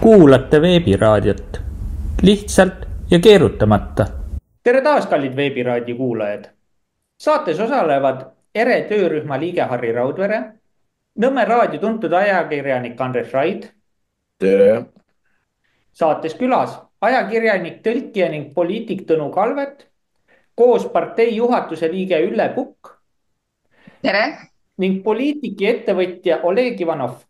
kuulate veebiraadiot lihtsalt ja keerutamata. Tere taas, kallid veebiraadio kuulajad. Saates osalevad ERE töörühma liige Harri Raudvere, Nõmme raadio tuntud ajakirjanik Andres Raid. Tere. Saates külas ajakirjanik, tõlkija ning poliitik Tõnu Kalvet, koos partei juhatuse liige Ülle Pukk. Tere. Ning poliitik ja ettevõtja Oleg Ivanov.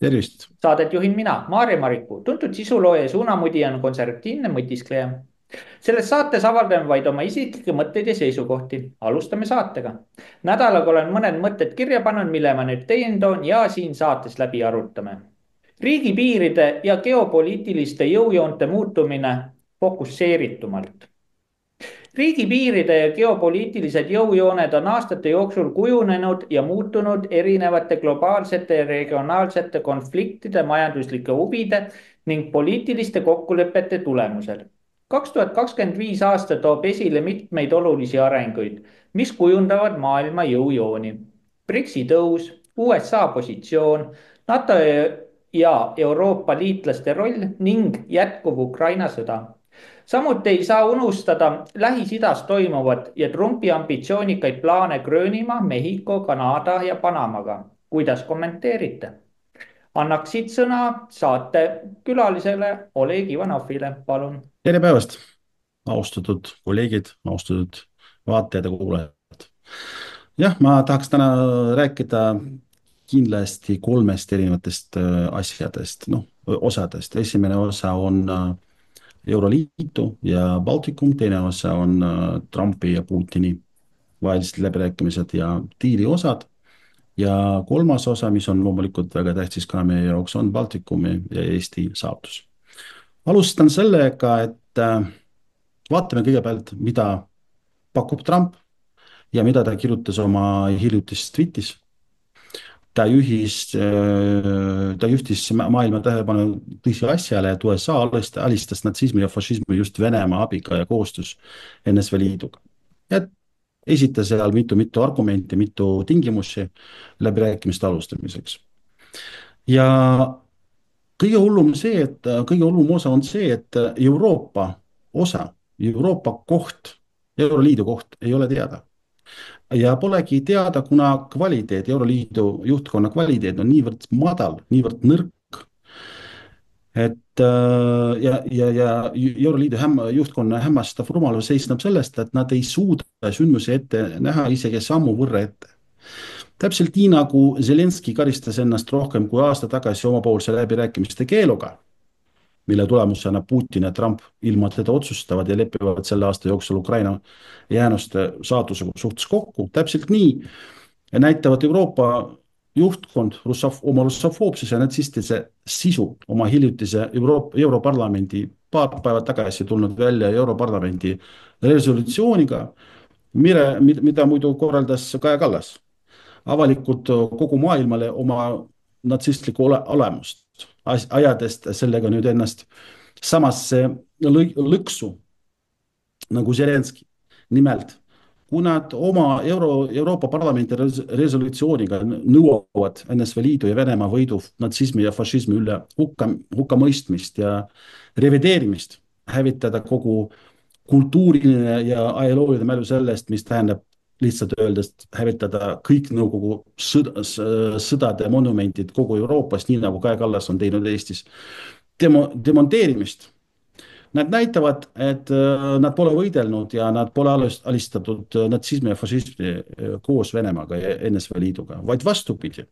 Tervist. Saadet juhin mina, Maarja Mariku, tuntud sisulooja ja suunamudija on konservatiivne mõtiskleja. Selles saates avaldame vaid oma isiklikke mõtteid ja seisukohti. Alustame saatega. Nädalaga olen mõned mõtted kirja pannud, mille ma nüüd teieni toon ja siin saates läbi arutame. Riigipiiride ja geopoliitiliste jõujoonte muutumine fokusseeritumalt. Riigipiiride ja geopoliitilised jõujooned on aastate jooksul kujunenud ja muutunud erinevate globaalsete ja regionaalsete konfliktide, majanduslike huvide ning poliitiliste kokkulepete tulemusel. 2025 aasta toob esile mitmeid olulisi arenguid, mis kujundavad maailma jõujooni. BRICS-i tõus, USA positsioon, NATO ja Euroopa liitlaste roll ning jätkuv Ukraina sõda. Samuti ei saa unustada Lähis-Idas toimuvat ja Trumpi ambitsioonikaid plaane Gröönimaa, Mehhiko, Kanada ja Panamaga. Kuidas kommenteerite? Annaksid sõna saate külalisele Oleg Ivanovile, palun. Tere päevast, austatud kolleegid, austatud vaatajad ja kuulajad. Jah, ma tahaks täna rääkida kindlasti kolmest erinevatest asjadest, osadest. Esimene osa on Euroliitu ja Baltikum, teine osa on Trumpi ja Putini vahelised läbirääkimised ja diili osad. Ja kolmas osa, mis on loomulikult väga tähtis ka meie jaoks, on Baltikumi ja Eesti saatus. Alustan sellega, et vaatame kõigepealt, mida pakub Trump ja mida ta kirjutas oma hiljutis tweetis. Ta juhtis maailma tähelepanu tõsiasjale, et USA alistas natsismi ja fašismi just Venemaa abiga ja koostöös NSV Liiduga. Ja esitas seal mitu argumenti, mitu tingimusi läbirääkimiste alustamiseks. Ja kõige hullum osa on see, et Euroopa koht, Euroliidu koht ei ole teada. Ja polegi teada, kuna Euroliidu juhtkonna kvaliteet on niivõrd madal, niivõrd nõrk, et Euroliidu juhtkonna hämmastav rumalus seisneb sellest, et nad ei suuda sündmusi ette näha isegi sammu võrra ette. Täpselt nii nagu Zelenski karistas ennast rohkem kui aasta tagasi omapoolse läbirääkimiste keeluga, mille tulemusena Putin ja Trump ilma teda otsustavad ja lepivad selle aasta jooksul Ukraina jäänuste saatuse suhtes kokku. Täpselt nii näitavad Euroopa juhtkond oma russofoobsuse ja natsistise sisu oma hiljutise Europarlamendi paar päeva tagasi tulnud välja Europarlamendi resolutsiooniga, mida muidu korraldas Kaja Kallas. Avalikult kogu maailmale oma natsistlikku olemust, ajadest sellega nüüd ennast samasse lõksu nagu Zelenski. Nimelt, kui nad oma Euroopa Parlamendi resolutsiooniga nõuavad NSV Liidu ja Venemaa võidu natsismi ja fašismi üle hukkamõistmist ja revideerimist, hävitada kogu kultuuriline ja ajalooline mälu sellest, mis tähendab lihtsalt öeldest hävitada kõik Nõukogu sõdade monumentid kogu Euroopas, nii nagu Kaja Kallas on teinud Eestis, demonteerimist. Nad näitavad, et nad pole võidelnud ja nad pole alistatud natsismi ja fašismi koos Venemaaga ja NSV Liiduga, vaid vastupidi.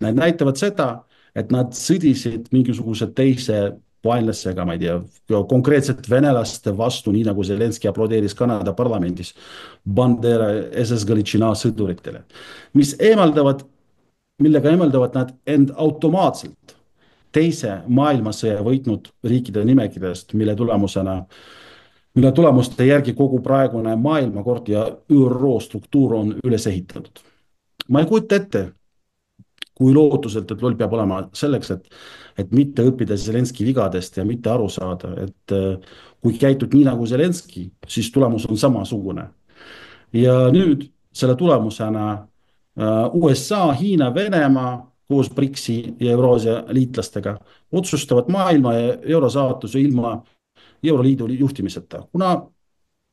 Nad näitavad seda, et nad sõdisid mingisuguse teise vaenlasega, ma ei tea, konkreetselt venelaste vastu, nii nagu Zelenski aplodeeris Kanada parlamendis Bandera SS Galičina sõduritele, millega eemaldavad nad end automaatselt teise maailmasõja võitnud riikide nimekirjast, mille tulemuste järgi kogu praegune maailmakord ja ÜRO struktuur on üles ehitatud. Ma ei kujuta ette, kui lootuselt, et loll peab olema selleks, et mitte õppida Zelenski vigadest ja mitte aru saada, et kui käitud nii nagu Zelenski, siis tulemus on samasugune. Ja nüüd selle tulemusena USA, Hiina, Venemaa koos BRICS-i ja Euraasia liitlastega otsustavad maailma ja euro saatuse ilma Euroliidu juhtimiseta, kuna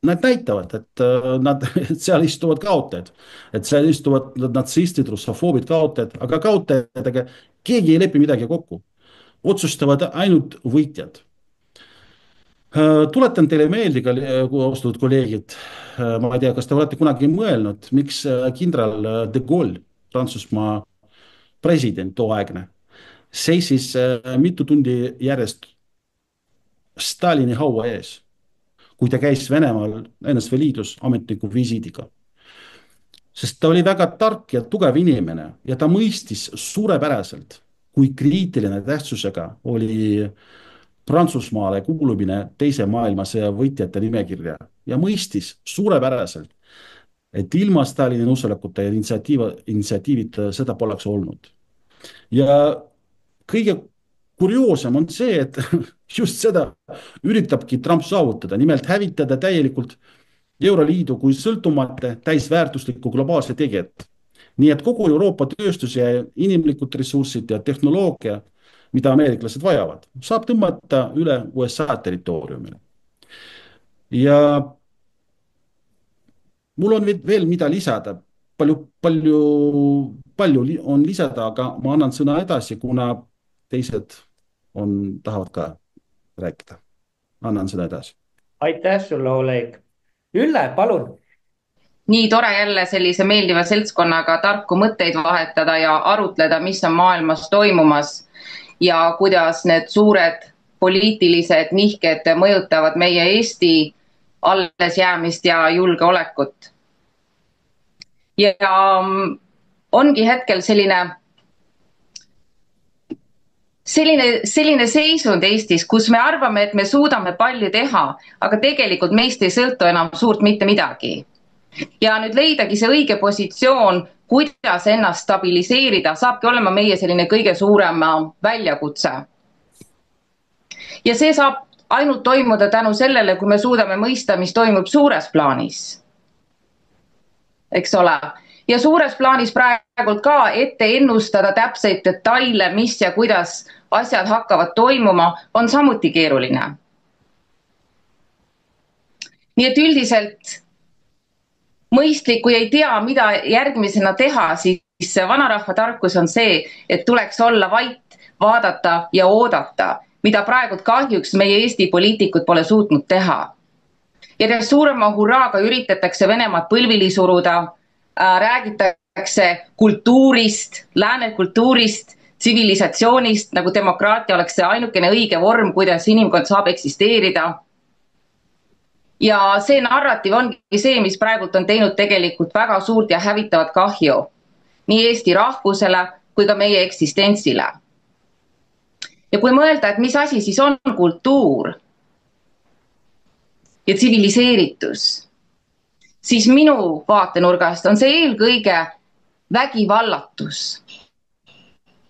nad näitavad, et nad et seal istuvad kaotajad, et seal istuvad natsistid, russofoobid, kaotajad, aga kaotajatega keegi ei lepi midagi kokku, otsustavad ainult võitjad. Tuletan teile meelde, austatud kolleegid, ma ei tea, kas te olete kunagi mõelnud, miks kindral de Gaulle, Prantsusmaa president tooaegne, seisis mitu tundi järjest Stalini haua ees, kui ta käis Venemaal NSV Liidus ametliku visiidiga. Sest ta oli väga tark ja tugev inimene ja ta mõistis suurepäraselt, kui kriitiline tähtsusega oli Prantsusmaale kuulumine teise maailmasõja võitjate nimekirja ja mõistis suurepäraselt, et ilma Stalini nõusolekuta ja initsiatiivita seda poleks olnud. Ja kõige kurioossem on see, et just seda üritabki Trump saavutada, nimelt hävitada täielikult Euroliidu kui sõltumata täisväärtuslikku globaalse tegijat. Nii et kogu Euroopa tööstus ja inimlikud ressursid ja tehnoloogia, mida ameeriklased vajavad, saab tõmmata üle USA territooriumile. Ja mul on veel mida lisada, palju on lisada, aga ma annan sõna edasi, kuna teised tahavad ka rääkida. Annan sõna edasi. Aitäh sulle, Oleg. Ülle, palun. Nii tore jälle sellise meeldiva seltskonnaga tarku mõtteid vahetada ja arutleda, mis on maailmas toimumas ja kuidas need suured poliitilised nihked mõjutavad meie Eesti allesjäämist ja julgeolekut. Ja ongi hetkel selline seisund Eestis, kus me arvame, et me suudame palju teha, aga tegelikult meist ei sõltu enam suurt mitte midagi. Ja nüüd leidagi see õige positsioon, kuidas ennast stabiliseerida, saabki olema meie selline kõige suurem väljakutse. Ja see saab ainult toimuda tänu sellele, kui me suudame mõista, mis toimub suures plaanis. Eks ole? Ja suures plaanis praegult ka ette ennustada täpseid detaile, mis ja kuidas asjad hakkavad toimuma, on samuti keeruline. Nii et üldiselt mõistlik, kui ei tea, mida järgmisena teha, siis vanarahva tarkus on see, et tuleks olla vait, vaadata ja oodata, mida praegult kahjuks meie Eesti poliitikud pole suutnud teha. Ja suurema hurraaga üritatakse Venemaad põlvili suruda, räägitakse kultuurist, lääne kultuurist, tsivilisatsioonist, nagu demokraatia oleks see ainukene õige vorm, kuidas inimkond saab eksisteerida. Ja see narratiiv ongi see, mis praegult on teinud tegelikult väga suurt ja hävitavat kahju nii Eesti rahvusele kui ka meie eksistentsile. Ja kui mõelda, et mis asi siis on kultuur ja tsiviliseeritus, siis minu vaatenurgast on see eelkõige vägivallatus,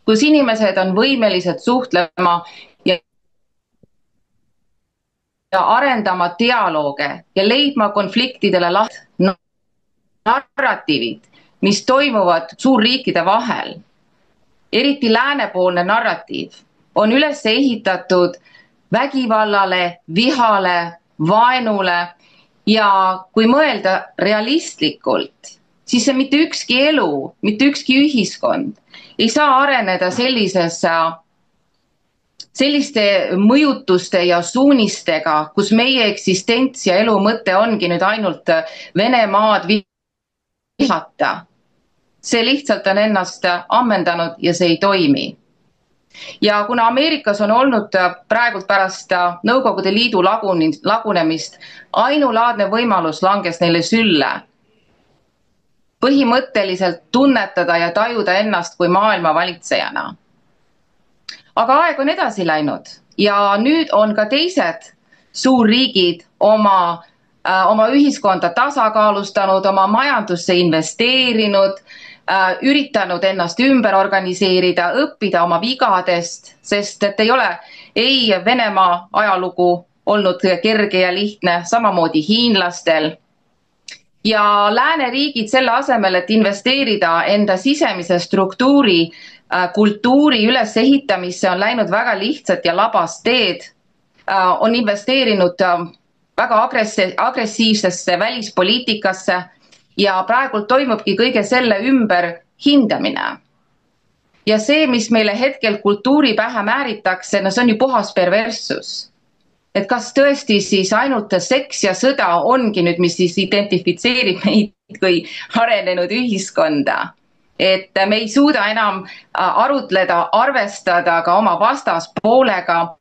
kus inimesed on võimelised suhtlema ja arendama dialooge ja leidma konfliktidele narratiivid, mis toimuvad suurriikide vahel. Eriti läänepoolne narratiiv on üles ehitatud vägivallale, vihale, vaenule ja kui mõelda realistlikult, siis see mitte ükski elu, mitte ükski ühiskond ei saa areneda selliste mõjutuste ja suunistega, kus meie eksistents ja elu mõte ongi nüüd ainult Venemaad vihata. See lihtsalt on ennast ammendanud ja see ei toimi. Ja kuna Ameerikas on olnud praegult pärast Nõukogude Liidu lagunemist ainulaadne võimalus langes neile sülle, põhimõtteliselt tunnetada ja tajuda ennast kui maailma valitsejana. Aga aeg on edasi läinud ja nüüd on ka teised suurriigid oma ühiskonda tasakaalustanud, oma majandusse investeerinud, üritanud ennast ümber organiseerida, õppida oma vigadest, sest et ei ole Venemaa ajalugu olnud kerge ja lihtne, samamoodi hiinlastel. Ja lääneriigid selle asemel, et investeerida enda sisemise struktuuri kultuuri ülesehitamisse on läinud väga lihtsat ja labast teed, on investeerinud väga agressiivsesse välispoliitikasse ja praegu toimubki kõige selle ümber hindamine. Ja see, mis meile hetkel kultuuri pähe määritakse, no see on ju puhas perverssus. Et kas tõesti siis ainult seks ja sõda ongi nüüd, mis siis identifitseerib meid kui arenenud ühiskonda. Et me ei suuda enam arutleda, arvestada ka oma vastaspoolega.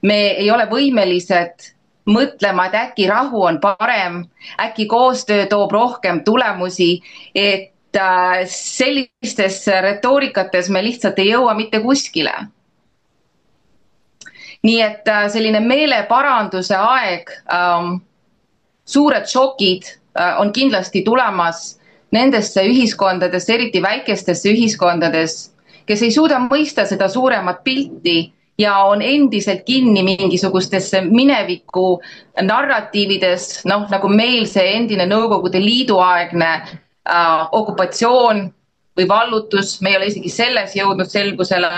Me ei ole võimelised mõtlema, et äkki rahu on parem, äkki koostöö toob rohkem tulemusi, et sellistes retoorikates me lihtsalt ei jõua mitte kuskile. Nii et selline meeleparanduse aeg, suured šokid on kindlasti tulemas nendesse ühiskondadesse, eriti väikestesse ühiskondades, kes ei suuda mõista seda suuremat pilti ja on endiselt kinni mingisugustesse mineviku narratiivides, nagu meil see endine Nõukogude Liidu aegne okupatsioon või vallutus, me ei ole isegi selles jõudnud selgusele.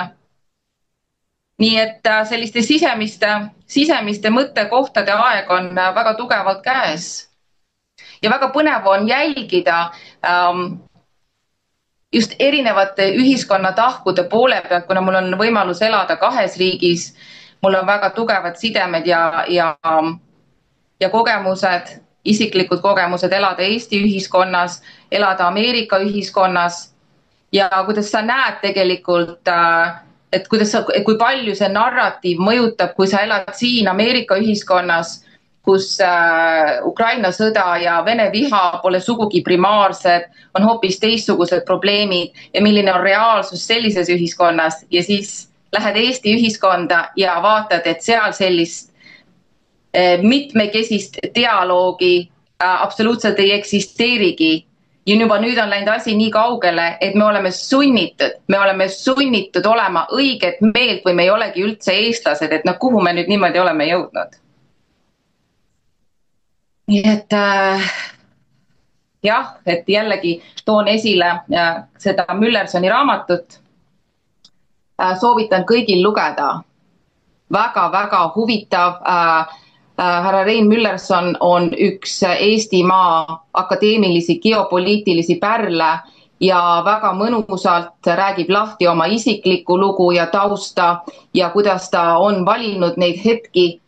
Nii et selliste sisemiste mõttekohtade aeg on väga tugevalt käes. Ja väga põnev on jälgida just erinevate ühiskonnatahkude poole pealt, kuna mul on võimalus elada 2 riigis, mul on väga tugevad sidemed ja kogemused, isiklikud kogemused elada Eesti ühiskonnas, elada Ameerika ühiskonnas ja kuidas sa näed tegelikult, et kui palju see narratiiv mõjutab, kui sa elad siin Ameerika ühiskonnas, kus Ukraina sõda ja Vene viha pole sugugi primaarsed, on hoopis teistsugused probleemid ja milline on reaalsus sellises ühiskonnas ja siis lähed Eesti ühiskonda ja vaatad, et seal sellist mitmekesist dialoogi absoluutselt ei eksisteerigi. Ja juba nüüd on läinud asi nii kaugele, et me oleme sunnitud olema õiget meelt või me ei olegi üldse eestlased, et kuhu me nüüd niimoodi oleme jõudnud. Nii et jah, et jällegi toon esile seda Müllersoni raamatut. Soovitan kõigil lugeda. Väga-väga huvitav. Härra Rein Müllerson on üks Eestimaa akadeemilisi geopoliitilisi pärle ja väga mõnusalt räägib lahti oma isiklikku lugu ja tausta ja kuidas ta on valinud neid hetki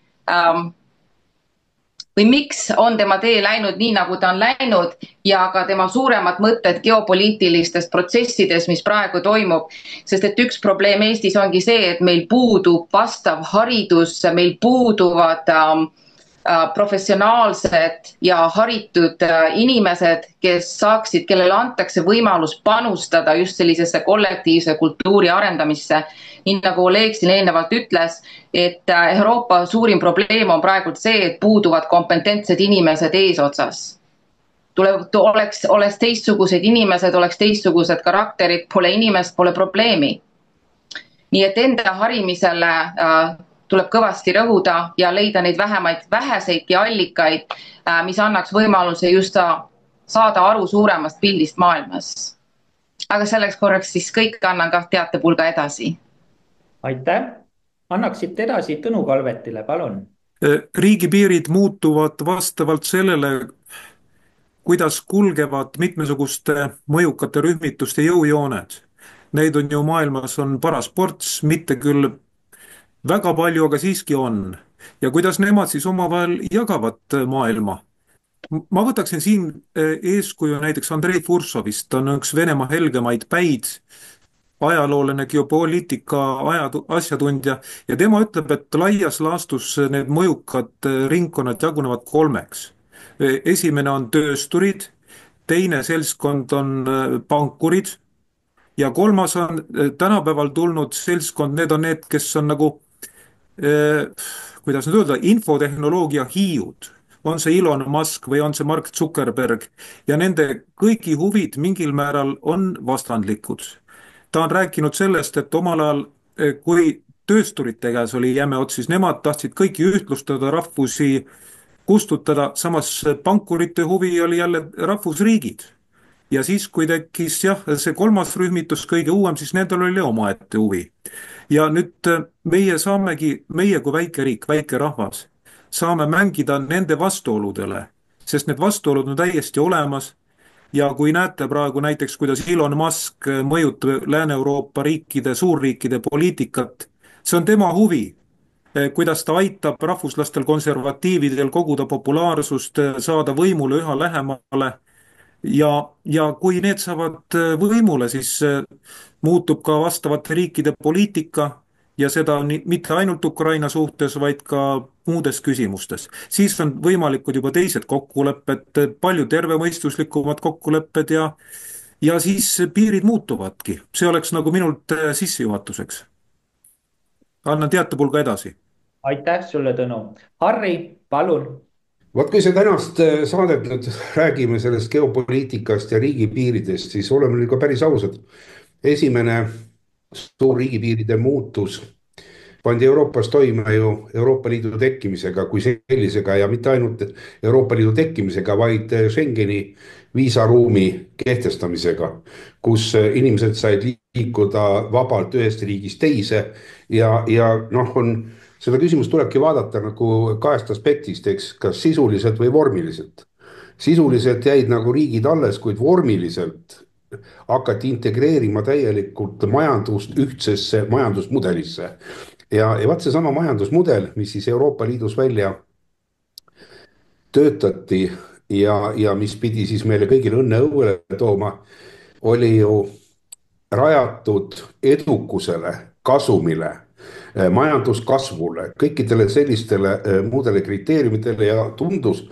või miks on tema tee läinud nii, nagu ta on läinud ja ka tema suuremad mõtted geopoliitilistest protsessides, mis praegu toimub. Sest et üks probleem Eestis ongi see, et meil puudub vastav haridus, meil puuduvad professionaalsed ja haritud inimesed, kellele antakse võimalus panustada just sellisesse kollektiivse kultuuri arendamisse. Nii nagu Oleg siin eelnevalt ütles, et Euroopa suurim probleem on praegu see, et puuduvad kompetentsed inimesed eesotsas. Oleks teistsugused inimesed, oleks teistsugused karakterid, pole inimest, pole probleemi. Nii et enda harimisele tuleb kõvasti rõhuda ja leida neid väheseidki allikaid, mis annaks võimaluse just saada aru suuremast pildist maailmas. Aga selleks korraks siis kõik annan ka teatepulga edasi. Aitäh! Annaksid edasi Tõnu Kalvetile, palun. Riigipiirid muutuvad vastavalt sellele, kuidas kulgevad mitmesuguste mõjukate rühmituste jõujooned. Neid on ju maailmas on paras ports, mitte küll väga palju, aga siiski on. Ja kuidas nemad siis omavahel jagavad maailma? Ma võtaksin siin eeskuju näiteks Andrei Fursovist, ta on üks Venemaa helgemaid päid, ajaloolane geopoliitika asjatundja ja tema ütleb, et laias laastus need mõjukad ringkonnad jagunevad 3. Esimene on töösturid, teine seltskond on pankurid ja 3. on tänapäeval tulnud seltskond, need on need, kes on nagu kuidas nüüd öelda, infotehnoloogia hiiud, on see Elon Musk või on see Mark Zuckerberg ja nende kõigi huvid mingil määral on vastandlikud. Ta on rääkinud sellest, et omal ajal, kui töösturite käes oli jäme ots, siis nemad tahtsid kõiki ühtlustada, rahvusi kustutada, samas pankurite huvi oli jälle rahvusriigid. ja siis, kui tekkis jah, see kolmas rühmitus, kõige uuem, siis nendel oli omaette huvi. ja nüüd meie kui väike riik, väike rahvas, saame mängida nende vastuoludele, sest need vastuolud on täiesti olemas. ja kui näete praegu näiteks, kuidas Elon Musk mõjutab Lääne-Euroopa riikide, suurriikide poliitikat, see on tema huvi. Kuidas ta aitab rahvuslastel, konservatiividel koguda populaarsust, saada võimule üha lähemale. ja kui need saavad võimule, siis muutub ka vastavate riikide poliitika ja seda mitte ainult Ukraina suhtes, vaid ka muudes küsimustes. Siis on võimalikud juba teised kokkulepped, palju tervemõistuslikumad kokkulepped ja siis piirid muutuvadki. See oleks nagu minult sissejuhatuseks. Annan teatepulga edasi. aitäh sulle, Tõnu. Harri, palun. Vot kui see tänast saadet nüüd räägime sellest geopoliitikast ja riigipiiridest, siis oleme nüüd ka päris ausad. Esimene suur riigipiiride muutus pandi Euroopas toime ju Euroopa Liidu tekkimisega kui sellisega ja mitte ainult Euroopa Liidu tekkimisega, vaid Schengeni viisaruumi kehtestamisega, kus inimesed said liikuda vabalt ühest riigist teise ja noh, seda küsimust tulebki vaadata nagu kahest aspektist, eks, kas sisuliselt või vormiliselt. Sisuliselt jäid nagu riigid alles, kuid vormiliselt hakati integreerima täielikult majandust ühtsesse majandusmudelisse. Ja vaat seesama majandusmudel, mis siis Euroopa Liidus välja töötati ja mis pidi siis meile kõigile õnne õuele tooma, oli ju rajatud edukusele, kasumile, majanduskasvule, kõikidele sellistele muudele kriteeriumitele ja tundus,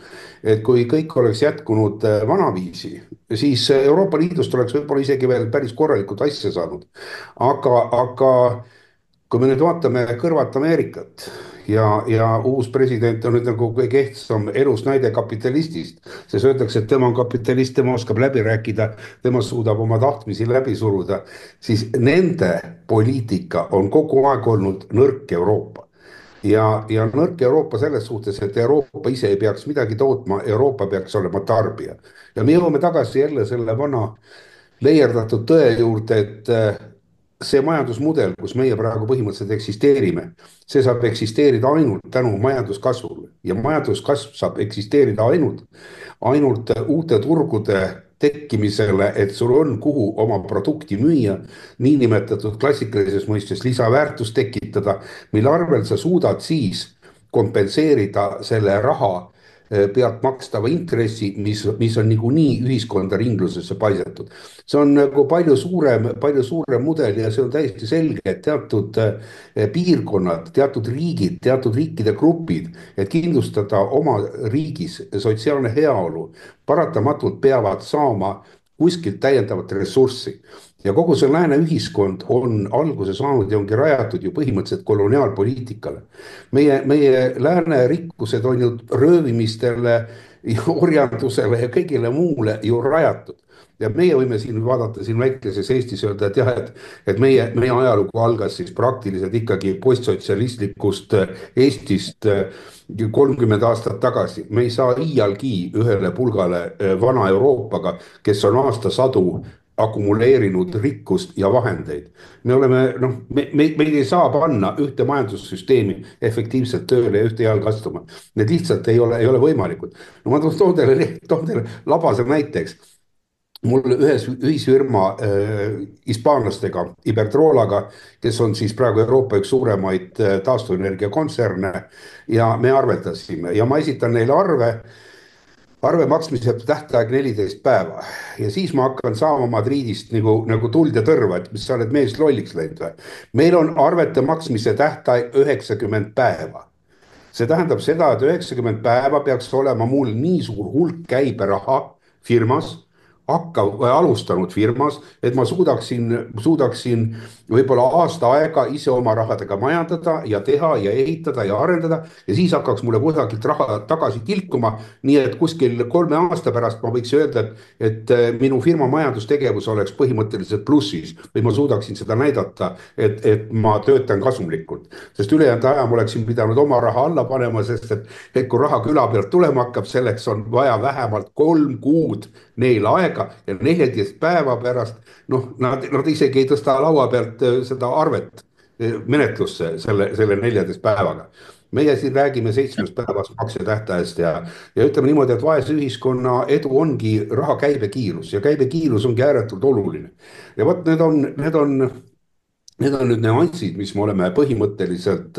et kui kõik oleks jätkunud vanaviisi, siis Euroopa Liidust oleks võib-olla isegi veel päris korralikult asja saanud. Aga kui me nüüd vaatame kõrvalt Ameerikat ja uus president on nüüd nagu kõige ehtsam elus näide kapitalistist, sest öeldakse, et tema on kapitalist, tema oskab läbi rääkida, tema suudab oma tahtmisi läbi suruda, siis nende poliitika on kogu aeg olnud nõrk Euroopa. Ja nõrk Euroopa selles suhtes, et Euroopa ise ei peaks midagi tootma, Euroopa peaks olema tarbija. Ja me jõuame tagasi jälle selle vana leierdatud tõe juurde, et see majandusmudel, kus meie praegu põhimõtteliselt eksisteerime, see saab eksisteerida ainult tänu majanduskasvule ja majanduskasv saab eksisteerida ainult uute turgude tekkimisele, et sul on kuhu oma produkti müüa, niinimetatud klassikalises mõistes lisaväärtust tekitada, mille arvel sa suudad siis kompenseerida selle raha pealt makstava intressi, mis on niikuinii ühiskonda ringlusesse paisatud. See on nagu palju suurem mudel ja see on täiesti selge, et teatud piirkonnad, teatud riigid, teatud riikide grupid, et kindlustada oma riigis sotsiaalne heaolu, paratamatult peavad saama kuskilt täiendavat ressurssi. Ja kogu see lääne ühiskond on alguse saanud ja ongi rajatud ju põhimõtteliselt koloniaalpoliitikale. Meie lääne rikkused on ju röövimistele, orjandusele ja kõigile muule ju rajatud. Ja meie võime siin vaadata siin väikeses Eestis öelda, et jah, et meie ajalugu algas siis praktiliselt ikkagi postsotsialistlikust Eestist 30 aastat tagasi. Me ei saa iialgi ühele pulgale vana Euroopaga, kes on aastasadu akumuleerinud rikkust ja vahendeid. Me oleme, meid ei saa panna ühte majandussüsteemi efektiivselt tööle ja ühte jalga astuma. Need lihtsalt ei ole võimalikud. No ma toon teile labase näiteks. Mul ühes ühisfirma hispaanlastega, Iberdrolaga, kes on siis praegu Euroopa üks suuremaid taastuvenergia kontserne ja me arveldasime ja ma esitan neile arve maksmise tähtaeg 14 päeva ja siis ma hakkan saama Madridist nagu tuld ja tõrva, et mis sa oled mees lolliks läinud või. Meil on arvete maksmise tähtaeg 90 päeva. See tähendab seda, et 90 päeva peaks olema mul nii suur hulk käiberaha firmas, alustanud firmas, et ma suudaksin võib-olla aasta aega ise oma rahadega majandada ja teha ja ehitada ja arendada ja siis hakkaks mulle kusagilt raha tagasi tilkuma, nii et kuskil 3 aasta pärast ma võiks öelda, et minu firma majandustegevus oleks põhimõtteliselt plussis või ma suudaksin seda näidata, et ma töötan kasumlikult. Sest ülejäänud aja ma oleksin pidanud oma raha alla panema, sest et kui raha küla pealt tulema hakkab, selleks on vaja vähemalt 3 kuud neil aega aega ja 14 päeva pärast, noh, nad isegi ei tõsta laua pealt seda arvet menetlusse selle 14 päevaga. Meie siin räägime 7 päevast maksetähtajast ja ütleme niimoodi, et vaese ühiskonna edu ongi raha käibekiirus ja käibekiirus ongi ääretult oluline. Ja vot need on nüüd nüansid, mis me oleme põhimõtteliselt,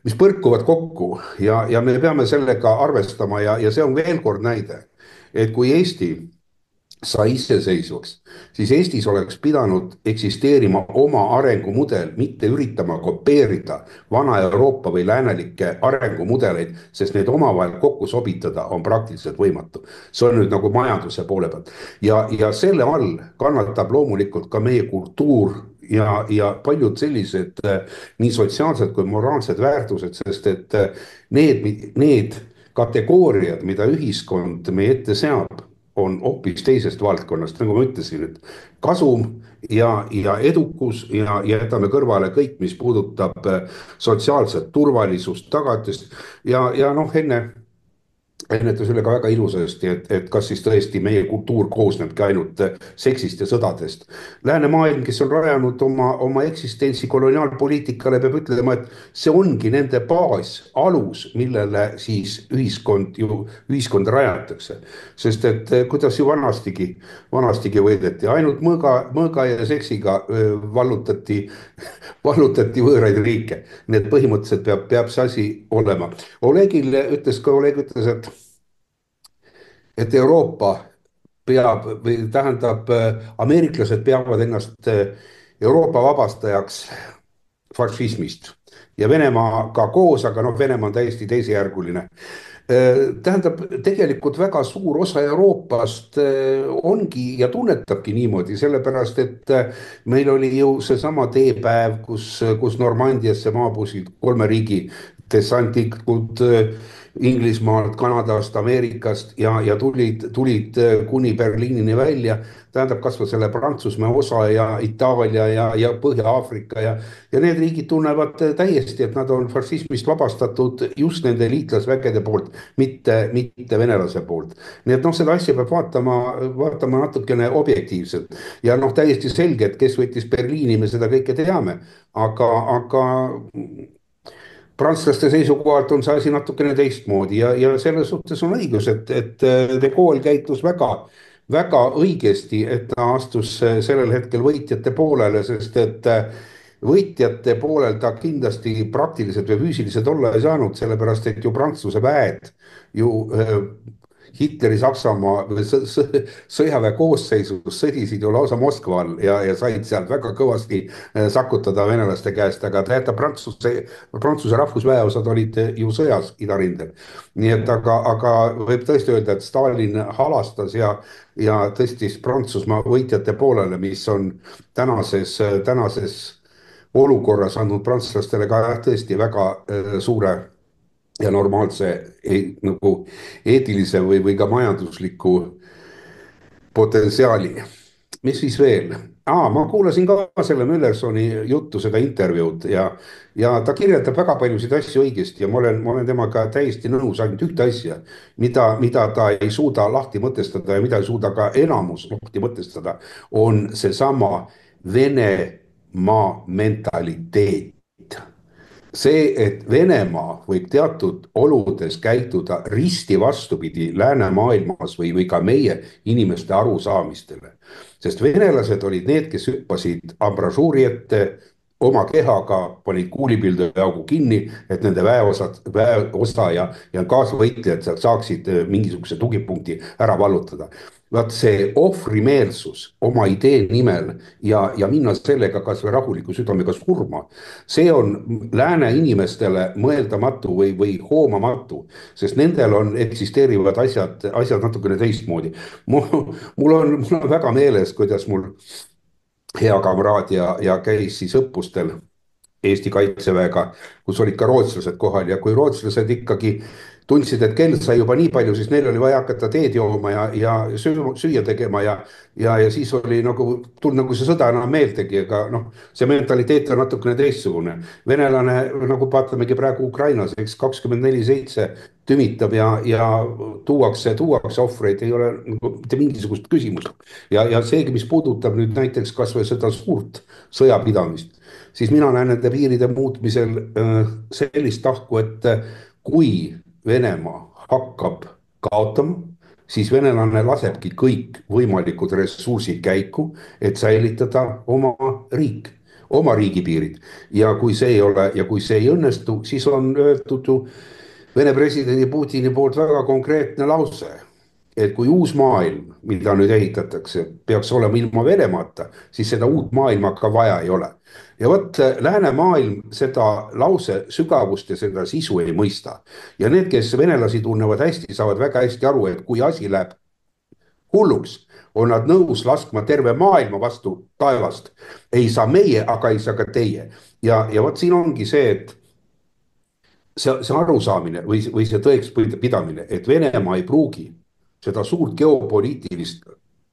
mis põrkuvad kokku ja me peame sellega arvestama ja see on veel kord näide, et kui Eesti sai iseseisvaks, siis Eestis oleks pidanud eksisteerima oma arengumudel, mitte üritama kopeerida vana Euroopa või läänelikke arengumudeleid, sest need omavahel kokku sobitada on praktiliselt võimatu. See on nüüd nagu majanduse poole pealt ja selle all kannatab loomulikult ka meie kultuur ja paljud sellised nii sotsiaalsed kui moraalsed väärtused, sest et need kategooriad, mida ühiskond meie ette seab, on hoopis teisest valdkonnast, nagu ma ütlesin, et kasum ja edukus ja jätame kõrvale kõik, mis puudutab sotsiaalset turvalisust, tagatist ja noh, enne ta selle ka väga ilusasti, et kas siis tõesti meie kultuur koosnebki ainult seksist ja sõdadest. Läänemaailm, kes on rajanud oma eksistentsi koloniaalpoliitikale, peab ütlema, et see ongi nende baas, alus, millele siis ühiskond rajatakse. Sest et kuidas ju vanastigi võideti, ainult mõõga ja seksiga vallutati võõraid riike. Need põhimõtteliselt peab see asi olema. Oleg ütles, et Euroopa peab, või tähendab, ameeriklased peavad ennast Euroopa vabastajaks fašismist ja Venemaa ka koos, aga noh, Venemaa on täiesti teisejärguline. Tähendab, tegelikult väga suur osa Euroopast ongi ja tunnetabki niimoodi, sellepärast et meil oli ju seesama teepäev, kus Normandiasse maabusid 3 riigi dessantikud Inglismaalt, Kanadast, Ameerikast ja tulid kuni Berliinini välja. Tähendab kasvõi selle Prantsusmaa osa ja Itaalia ja Põhja-Aafrika ja need riigid tunnevad täiesti, et nad on fašismist vabastatud just nende liitlasvägede poolt, mitte venelase poolt. Nii et noh, seda asja peab vaatama natukene objektiivselt ja noh, täiesti selge, et kes võttis Berliini, me seda kõike teame, aga prantslaste seisukohalt on see asi natukene teistmoodi ja selles suhtes on õigus, et De Gaulle käitus väga õigesti, et ta astus sellel hetkel võitjate poolele, sest et võitjate poolel ta kindlasti praktiliselt või füüsiliselt olla ei saanud, sellepärast et ju Prantsuse väed ju Hitleri Saksamaa sõjaväe koosseisus sõdisid ju lausa Moskva all ja said sealt väga kõvasti sakutada venelaste käest, aga tähendab Prantsuse rahvusväeosad olid ju sõjas idarindel. Nii et aga võib tõesti öelda, et Stalin halastas ja tõstis Prantsusmaa võitjate poolele, mis on tänases olukorras andnud prantslastele ka tõesti väga suure ja normaalse nagu eetilise või ka majandusliku potentsiaali. Mis siis veel? Ma kuulasin ka selle Müllersoni juttu, seda intervjuud ja ta kirjeldab väga paljusid asju õigesti ja ma olen temaga täiesti nõus, ainult ühte asja, mida ta ei suuda lahti mõtestada ja mida ei suuda ka enamus lahti mõtestada, on seesama Venemaa mentaliteet. See, et Venemaa võib teatud oludes käituda risti vastupidi läänemaailmas või ka meie inimeste arusaamistele. Sest venelased olid need, kes hüppasid ambrasuuri ette oma kehaga, panid kuulipildujaaugu kinni, et nende väeosa ja kaasvõitlejad saaksid mingisuguse tugipunkti ära vallutada. Vaat see ohvrimeelsus oma idee nimel ja minna sellega kas või rahuliku südamega surma, see on lääne inimestele mõeldamatu või hoomamatu, sest nendel eksisteerivad asjad natukene teistmoodi. Mul on väga meeles, kuidas mul hea kamraad ja käis siis õppustel Eesti kaitseväega, kus olid ka rootslased kohal ja kui rootslased ikkagi tundsid, et kell sai juba nii palju, siis neil oli vaja hakata teed jooma ja süüa tegema ja siis oli nagu, tulnud nagu see sõda enam meeldegi, aga noh, see mentaliteet on natukene teistsugune. venelane, nagu vaatamegi praegu Ukrainas, eks 24/7 tümitab ja tuuakse ohvreid, ei ole nagu mitte mingisugust küsimust. ja seegi, mis puudutab nüüd näiteks kasvõi seda suurt sõjapidamist, siis mina näen nende piiride muutmisel sellist tahku, et kui Venemaa hakkab kaotama, siis venelane lasebki kõik võimalikud ressursid käiku, et säilitada oma riik, oma riigipiirid. ja kui see ei õnnestu, siis on öeldud ju Vene presidendi Putini poolt väga konkreetne lause, et kui uus maailm, mida nüüd ehitatakse, peaks olema ilma Venemaata, siis seda uut maailma ka vaja ei ole. ja vot läänemaailm seda lause sügavust ja seda sisu ei mõista. ja need, kes venelasi tunnevad hästi, saavad väga hästi aru, et kui asi läheb hulluks, on nad nõus laskma terve maailma vastu taevast. ei saa meie, aga ei saa ka teie. ja vot siin ongi see, et see arusaamine või see tõekspidamine, et Venemaa ei pruugi seda suurt geopoliitilist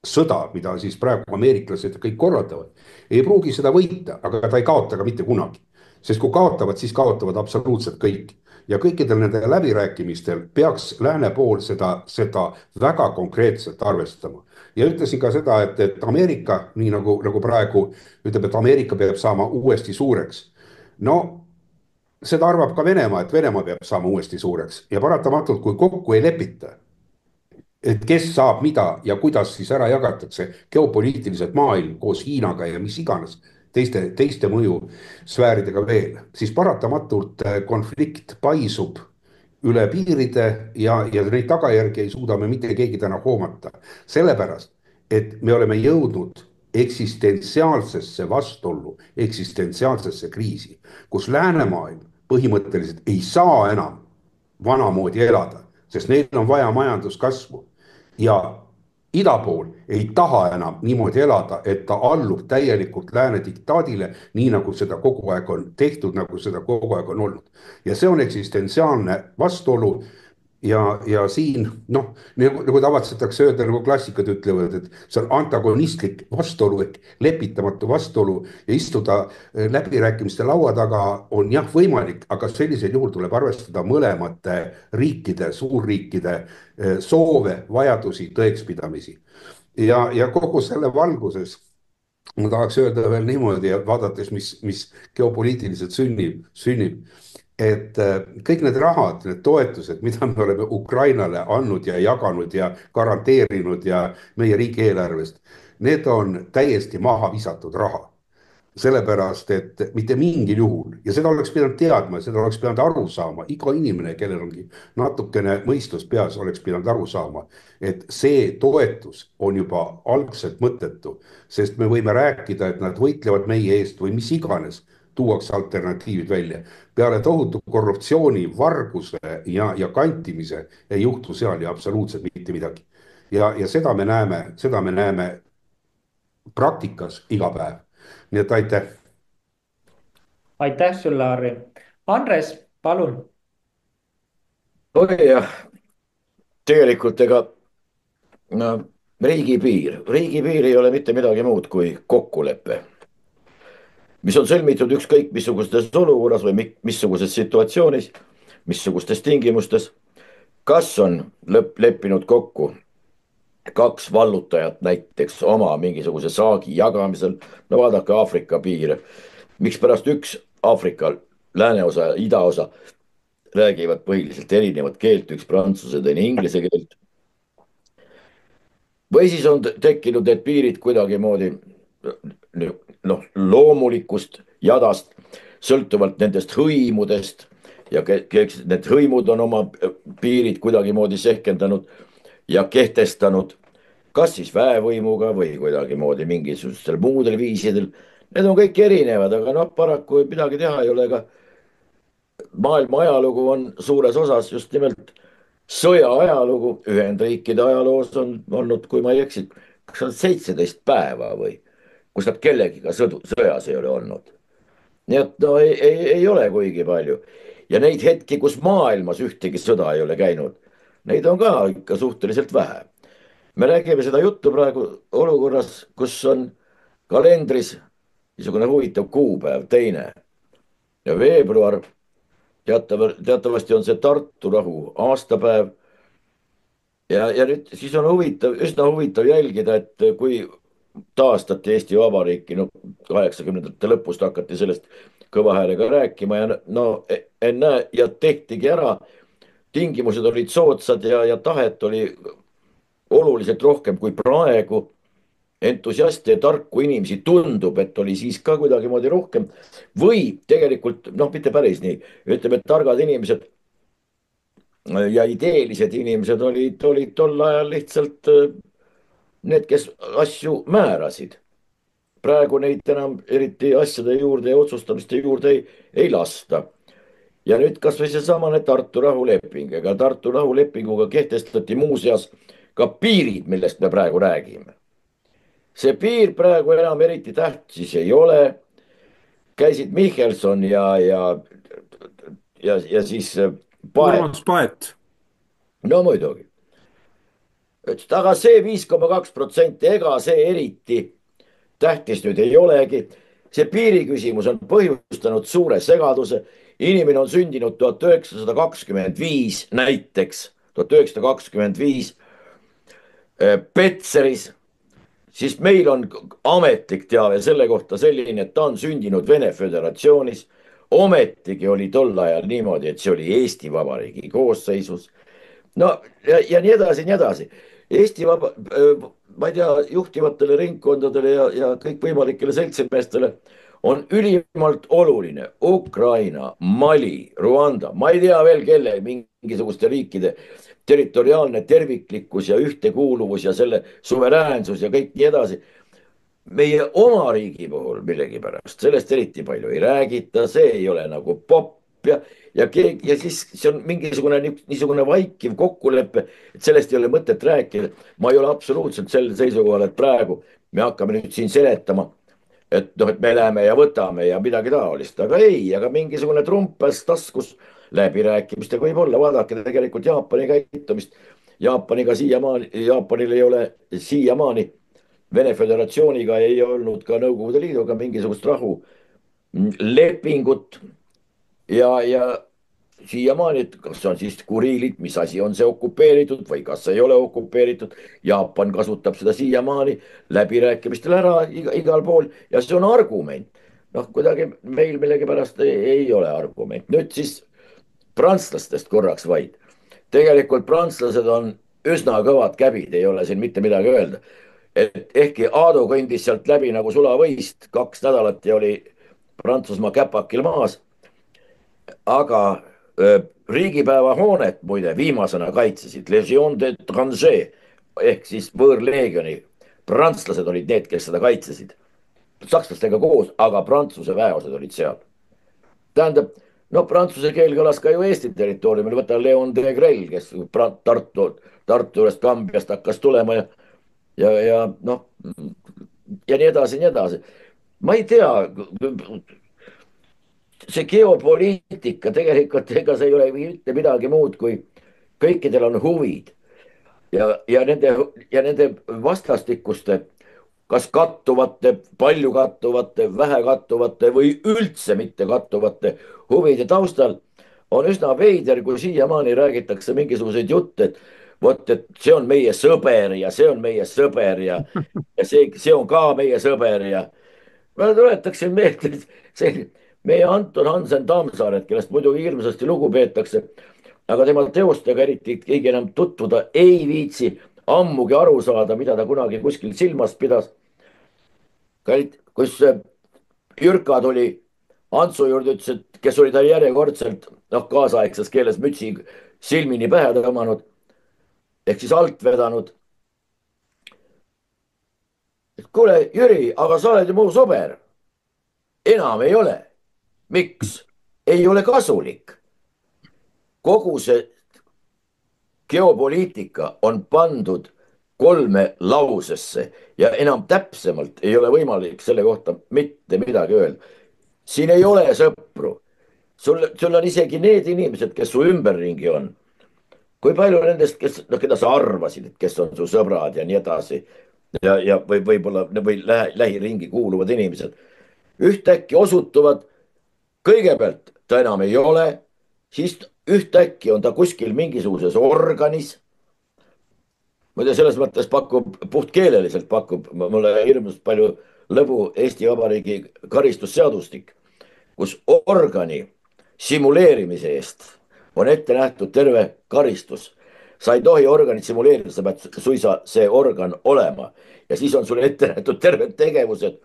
sõda, mida siis praegu ameeriklased kõik korraldavad, ei pruugi seda võita, aga ta ei kaota ka mitte kunagi. sest kui kaotavad, siis kaotavad absoluutselt kõik. ja kõikidel nendel läbirääkimistel peaks lääne pool seda väga konkreetselt arvestama. ja ütlesin ka seda, et Ameerika, nii nagu praegu ütleb, et Ameerika peab saama uuesti suureks. no seda arvab ka Venemaa, et Venemaa peab saama uuesti suureks ja paratamatult, kui kokku ei lepita, et kes saab mida ja kuidas siis ära jagatakse geopoliitiliselt maailm koos Hiinaga ja mis iganes teiste mõjusfääridega veel, siis paratamatult konflikt paisub üle piiride ja neid tagajärgi ei suuda me mitte keegi täna hoomata. sellepärast, et me oleme jõudnud eksistentsiaalsesse vastuollu, eksistentsiaalsesse kriisi, kus läänemaailm põhimõtteliselt ei saa enam vanamoodi elada, sest neil on vaja majanduskasvu. ja ida pool ei taha enam niimoodi elada, et ta allub täielikult lääne diktaadile, nii nagu seda kogu aeg on tehtud, nagu seda kogu aeg on olnud. ja see on eksistentsiaalne vastuolu. ja siin noh, nagu tavatsetakse öelda, nagu klassikad ütlevad, et see on antagonistlik vastuolu ehk lepitamatu vastuolu ja istuda läbirääkimiste laua taga on jah võimalik, aga sellisel juhul tuleb arvestada mõlemate riikide, suurriikide soove, vajadusi, tõekspidamisi. ja kogu selle valguses ma tahaks öelda veel niimoodi, vaadates, mis geopoliitiliselt sünnib, et kõik need rahad, need toetused, mida me oleme Ukrainale andnud ja jaganud ja garanteerinud ja meie riigieelarvest, need on täiesti maha visatud raha. sellepärast, et mitte mingil juhul ja seda oleks pidanud teadma, seda oleks pidanud aru saama, iga inimene, kellel ongi natukene mõistus peas, oleks pidanud aru saama, et see toetus on juba algselt mõttetu, sest me võime rääkida, et nad võitlevad meie eest või mis iganes, tuuakse alternatiivid välja. peale tohutu korruptsiooni, varguse ja kantimise ei juhtu seal ju absoluutselt mitte midagi. ja seda me näeme praktikas iga päev. nii et aitäh. aitäh sulle, Harri. Andres, palun. nojah, tegelikult ega no, riigipiir ei ole mitte midagi muud kui kokkulepe, mis on sõlmitud ükskõik missugustes olukorras või missuguses situatsioonis, missugustes tingimustes. kas on leppinud kokku kaks vallutajat näiteks oma mingisuguse saagi jagamisel, no vaadake Aafrika piire, mikspärast üks Aafrika lääneosa ja idaosa räägivad põhiliselt erinevat keelt, üks prantsuse, teine inglise keelt. või siis on tekkinud need piirid kuidagimoodi noh, loomulikust jadast, sõltuvalt nendest hõimudest ja need hõimud on oma piirid kuidagimoodi sehkendanud ja kehtestanud, kas siis väevõimuga või kuidagimoodi mingisugustel muudel viisidel. Need on kõik erinevad, aga noh, paraku midagi teha ei ole, ega maailma ajalugu on suures osas just nimelt sõja ajalugu. Ühendriikide ajaloos on olnud, kui ma ei eksi, kas on 17 päeva või kus nad kellegiga sõjas ei ole olnud. nii et no ei ole kuigi palju. ja neid hetki, kus maailmas ühtegi sõda ei ole käinud, neid on ka ikka suhteliselt vähe. me räägime seda juttu praegu olukorras, kus on kalendris niisugune huvitav kuupäev, 2. ja veebruar. Teatavasti on see Tartu rahu aastapäev. ja nüüd siis on üsna huvitav jälgida, et kui taastati Eesti Vabariiki, no 80ndate lõpust hakati sellest kõva häälega rääkima ja no ennäe ja tehtigi ära. tingimused olid soodsad ja tahet oli oluliselt rohkem kui praegu. entusiaste ja tarku inimesi tundub, et oli siis ka kuidagimoodi rohkem või tegelikult noh, mitte päris nii, ütleme, et targad inimesed ja ideelised inimesed olid tol ajal lihtsalt need, kes asju määrasid. praegu neid enam eriti asjade juurde ja otsustamiste juurde ei lasta. ja nüüd kasvõi seesamane Tartu rahuleping, ega Tartu rahulepinguga kehtestati muuseas ka piirid, millest me praegu räägime. see piir praegu enam eriti tähtis ei ole. käisid Michelson ja siis Urmas Paet. no muidugi. ütles, aga see 5,2%, ega see eriti tähtis nüüd ei olegi. see piiriküsimus on põhjustanud suure segaduse. inimene on sündinud 1925 näiteks, 1925 Petseris, siis meil on ametlik teave selle kohta selline, et ta on sündinud Vene Föderatsioonis. ometigi oli tol ajal niimoodi, et see oli Eesti Vabariigi koosseisus. no ja nii edasi, nii edasi. Eesti ma ei tea, juhtivatele ringkondadele ja kõikvõimalikele seltsimeestele on ülimalt oluline Ukraina, Mali, Rwanda, ma ei tea veel kelle, mingisuguste riikide territoriaalne terviklikkus ja ühtekuuluvus ja selle suveräänsus ja kõik nii edasi. meie oma riigi puhul millegipärast sellest eriti palju ei räägita, see ei ole nagu popp ja siis see on mingisugune niisugune vaikiv kokkulepe, et sellest ei ole mõtet rääkida. ma ei ole absoluutselt sel seisukohal, et praegu me hakkame nüüd siin seletama, et noh, et me läheme ja võtame ja midagi taolist, aga ei, aga mingisugune trump pääs taskus läbirääkimistega võib-olla. vaadake tegelikult Jaapani käitumist. Jaapanil ei ole siiamaani Vene Föderatsiooniga ei olnud ka Nõukogude Liiduga mingisugust rahulepingut ja siiamaani, et kas on siis Kuriilit, mis asi on see okupeeritud või kas ei ole okupeeritud. Jaapan kasutab seda siiamaani läbirääkimistel ära igal pool ja see on argument. noh, kuidagi meil millegipärast ei ole argument. nüüd siis prantslastest korraks vaid. tegelikult prantslased on üsna kõvad käbid, ei ole siin mitte midagi öelda. et ehkki Aadu kõndis sealt läbi nagu sulavõist 2 nädalat ja oli Prantsusmaa käpakil maas. aga riigipäeva hoonet muide viimasena kaitsesid Légion d'étrangers ehk siis võõrleegioni. prantslased olid need, kes seda kaitsesid. sakslastega koos, aga Prantsuse väeosad olid seal. tähendab, no prantsuse keel kõlas ka ju Eesti territooriumil, võta Leon de Grell, kes Tartu juurest Kambiast hakkas tulema ja noh ja nii edasi, nii edasi. ma ei tea, see geopoliitika tegelikult, ega see ei ole mitte midagi muud, kui kõikidel on huvid ja nende vastastikuste, kas kattuvate, palju kattuvate, vähe kattuvate või üldse mitte kattuvate huvide taustal on üsna veider, kui siiamaani räägitakse mingisuguseid jutte, et vot, et see on meie sõber ja see on meie sõber ja see on ka meie sõber ja ma tuletaksin meelde, et see meie Anton Hansen Tammsaaret, kellest muidugi hirmsasti lugu peetakse, aga tema teostega eriti keegi enam tutvuda ei viitsi, ammugi aru saada, mida ta kunagi kuskil silmas pidas. kus Jürka tuli Antsu juurde, ütles, et kes oli tal järjekordselt kaasaegses keeles mütsi silmini pähe tõmmanud ehk siis alt vedanud. et kuule, Jüri, aga sa oled ju mu sõber. enam ei ole. miks? ei ole kasulik. kogu see geopoliitika on pandud 3 lausesse ja enam täpsemalt ei ole võimalik selle kohta mitte midagi öelda. siin ei ole sõpru. sul on isegi need inimesed, kes su ümberringi on. Kui palju nendest, keda sa arvasid, et kes on su sõbrad ja nii edasi ja võib-olla või lähiringi kuuluvad inimesed, ühtäkki osutuvad, kõigepealt ta enam ei ole, siis ühtäkki on ta kuskil mingisuguses organis. Muide, selles mõttes puhtkeeleliselt pakub mulle hirmus palju lõbu Eesti Vabariigi karistusseadustik, kus organi simuleerimise eest on ette nähtud terve karistus. Sa ei tohi organit simuleerida, sa pead suisa see organ olema ja siis on sulle ette nähtud terved tegevused.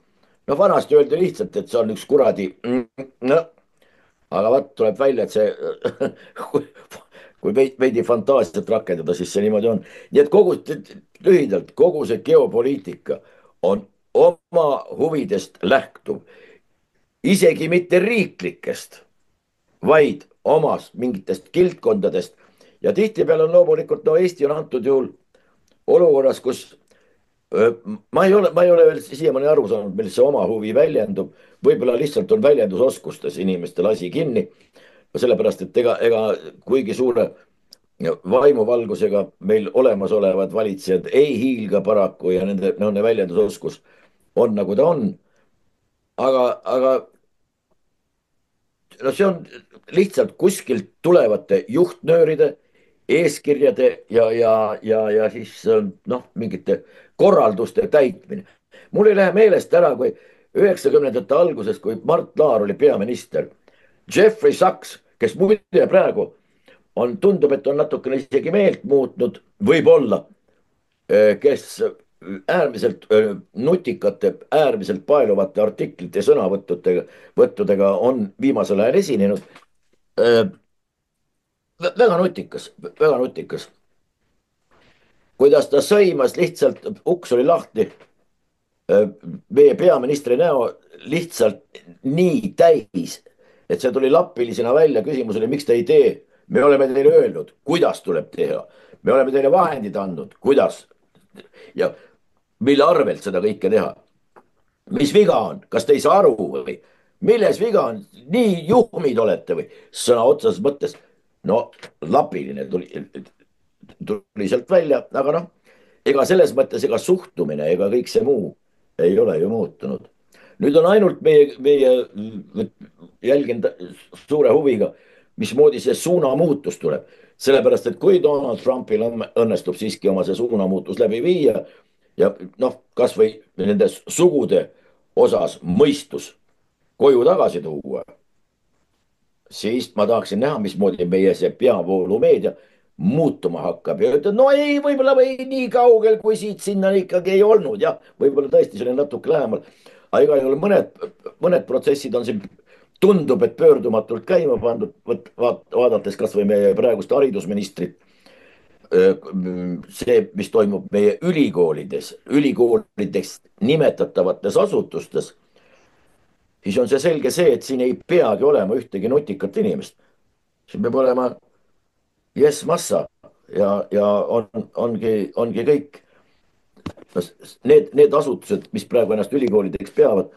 No vanasti öeldi lihtsalt, et see on üks kuradi. No, aga vaat tuleb välja, et see, kui veidi fantaasiat rakendada, siis see niimoodi on. Nii et lühidalt kogu see geopoliitika on oma huvidest lähtuv, isegi mitte riiklikest, vaid omast mingitest kildkondadest. Ja tihtipeale on loomulikult, no Eesti on antud juhul olukorras, kus ma ei ole veel siiamaani aru saanud, milles see oma huvi väljendub. Võib-olla lihtsalt on väljendusoskustes inimestel asi kinni. Sellepärast, et ega kuigi suure vaimuvalgusega meil olemasolevad valitsejad ei hiilga paraku ja nende väljendusoskus on nagu ta on. Aga no see on lihtsalt kuskilt tulevate juhtnööride, eeskirjade ja siis mingite korralduste täitmine. Mul ei lähe meelest ära, kui 90ndate alguses, kui Mart Laar oli peaminister, Jeffrey Sachs, kes muide praegu tundub, et on natukene isegi meelt muutnud, võib-olla, kes äärmiselt nutikate, äärmiselt paeluvate artiklite ja sõnavõttudega on viimasel ajal esinenud. Väga nutikas, väga nutikas. Kuidas ta sõimas lihtsalt, uks oli lahti, meie peaministri näo lihtsalt nii täis, et see tuli lappilisena välja. Küsimus oli, miks te ei tee? Me oleme teile öelnud, kuidas tuleb teha. Me oleme teile vahendid andnud, kuidas ja mille arvelt seda kõike teha. Mis viga on? Kas te ei saa aru või? Milles viga on? Nii juhmid olete või? Sõna otsas mõttes. No lapiline tuli sealt välja, aga ega selles mõttes ega suhtumine ega kõik see muu ei ole ju muutunud. Nüüd on ainult meie jälgin suure huviga, mismoodi see suunamuutus tuleb. Sellepärast, et kui Donald Trumpil õnnestub siiski oma see suunamuutus läbi viia ja kas või nende sugude osas mõistus koju tagasi tuua, siis ma tahaksin näha, mismoodi meie see peavoolumeedia muutuma hakkab ja ütleb, no ei, võib-olla või nii kaugel, kui siit sinna ikkagi ei olnud. Jah, võib-olla tõesti see oli natuke lähemal. Aga igal juhul mõned protsessid on siin, tundub, et pöördumatult käima pandud, vaadates kas või meie praegust haridusministrit. See, mis toimub meie ülikoolideks nimetatavates asutustes, siis on see selge see, et siin ei peagi olema ühtegi nutikat inimest. Siin peab olema yes massa ja ongi kõik. Need asutused, mis praegu ennast ülikoolideks peavad,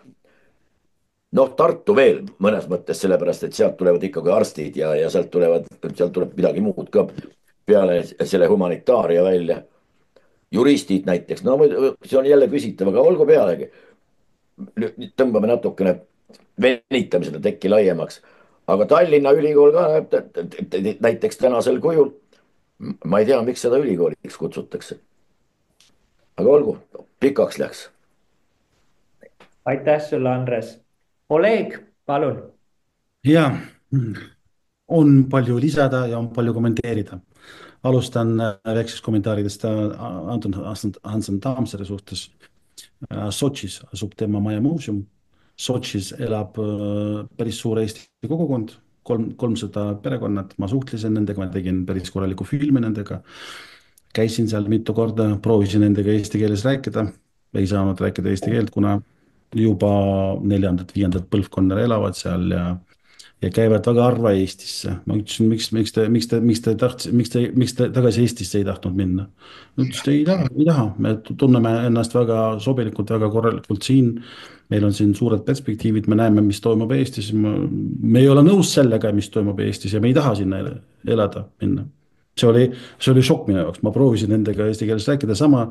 Tartu veel mõnes mõttes sellepärast, et sealt tulevad ikkagi arstid ja sealt tuleb midagi muud ka peale selle humanitaaria välja. Juristid näiteks, see on jälle küsitav, aga olgu pealegi. Tõmbame natukene venitame seda tekki laiemaks. Aga Tallinna ülikool ka näiteks tänasel kujul, ma ei tea, miks seda ülikooliks kutsutakse. Aga olgu, pikaks läks. Aitäh sulle, Andres. Oleg, palun. Ja, on palju lisada ja on palju kommenteerida. Alustan väiksest kommentaaridest Anton Hansen Taamsaare suhtes. Sotšis asub tema maja muuseum. Sotšis elab päris suur Eesti kogukond, 300 perekonnad. Ma suhtlesin nendega, ma tegin päris korraliku filmi nendega. Käisin seal mitu korda, proovisin nendega eesti keeles rääkida. Ei saanud rääkida eesti keelt, kuna juba 4.-5. põlvkonnal elavad seal ja käivad väga harva Eestisse. Ma ütlesin, miks te tagasi Eestisse ei tahtnud minna? Nad ütlesid, ei taha, me tunneme ennast väga sobilikult, väga korralikult siin. Meil on siin suured perspektiivid, me näeme, mis toimub Eestis. Me ei ole nõus sellega, mis toimub Eestis ja me ei taha sinna elada minna. See oli šokk minu jaoks, ma proovisin nendega eesti keeles rääkida, sama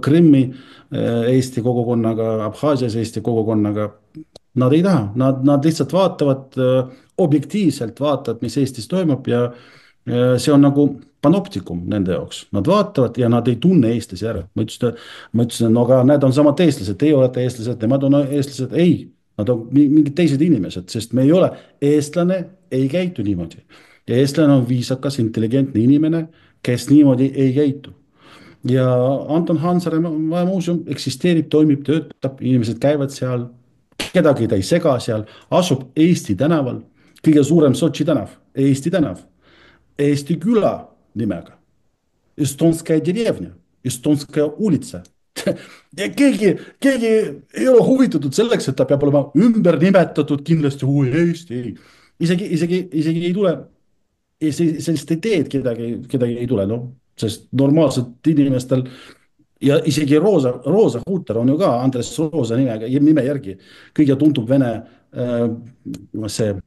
Krimmi Eesti kogukonnaga, Abhaasias Eesti kogukonnaga. Nad ei taha, nad lihtsalt vaatavad, objektiivselt vaatavad, mis Eestis toimub ja see on nagu panoptikum nende jaoks. Nad vaatavad ja nad ei tunne eestlasi ära. Ma ütlesin, no aga need on samad eestlased, teie olete eestlased, nemad on eestlased. Ei, nad on mingid teised inimesed, sest me ei ole, eestlane ei käitu niimoodi. Ja eestlane on viisakas, intelligentne inimene, kes niimoodi ei käitu. Ja Anton Hansamäe muuseum eksisteerib, toimib, töötab, inimesed käivad seal, kedagi ta ei sega seal, asub Eesti tänaval, kõige suurem Sotši tänav, Eesti tänav, Eesti küla nimega, Estonskaya derevня, Estonskaya ulitsa. Ja keegi ei ole huvitatud selleks, et ta peab olema ümber nimetatud kindlasti Eesti. Isegi ei tule, sellist ideed kedagi ei tule, no, sest normaalselt inimestel ja isegi Roosa Huter on ju ka Andres Roosa nime järgi kõige tuntud vene see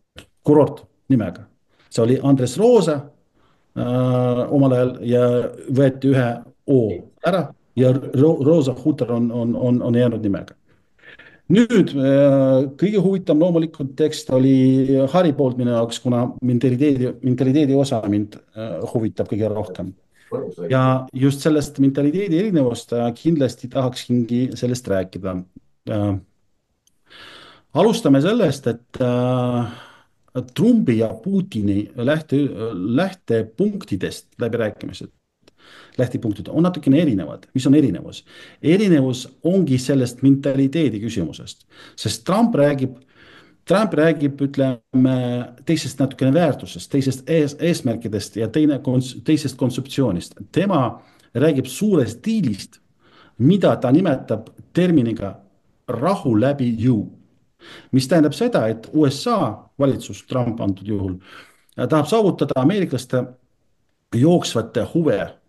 kurort nimega. See oli Andres Roosa omal ajal ja võeti ühe O ära ja Roosa Huter on jäänud nimega. Nüüd kõige huvitav loomulikult tekst oli Harri poolt minu jaoks, kuna mentaliteedi osa mind huvitab kõige rohkem. Ja just sellest mentaliteedi erinevust kindlasti tahaksingi sellest rääkida. Alustame sellest, et Trumpi ja Putini lähtepunktidest läbirääkimised. Lähtepunktid on natukene erinevad. Mis on erinevus? Erinevus ongi sellest mentaliteedi küsimusest, sest Trump räägib, ütleme, teisest natukene väärtusest, teisest eesmärkidest ja teisest kontseptsioonist. Tema räägib suurest diilist, mida ta nimetab terminiga rahu läbi jõu. Mis tähendab seda, et USA valitsus, Trump antud juhul, tahab saavutada ameeriklaste jooksvate huve.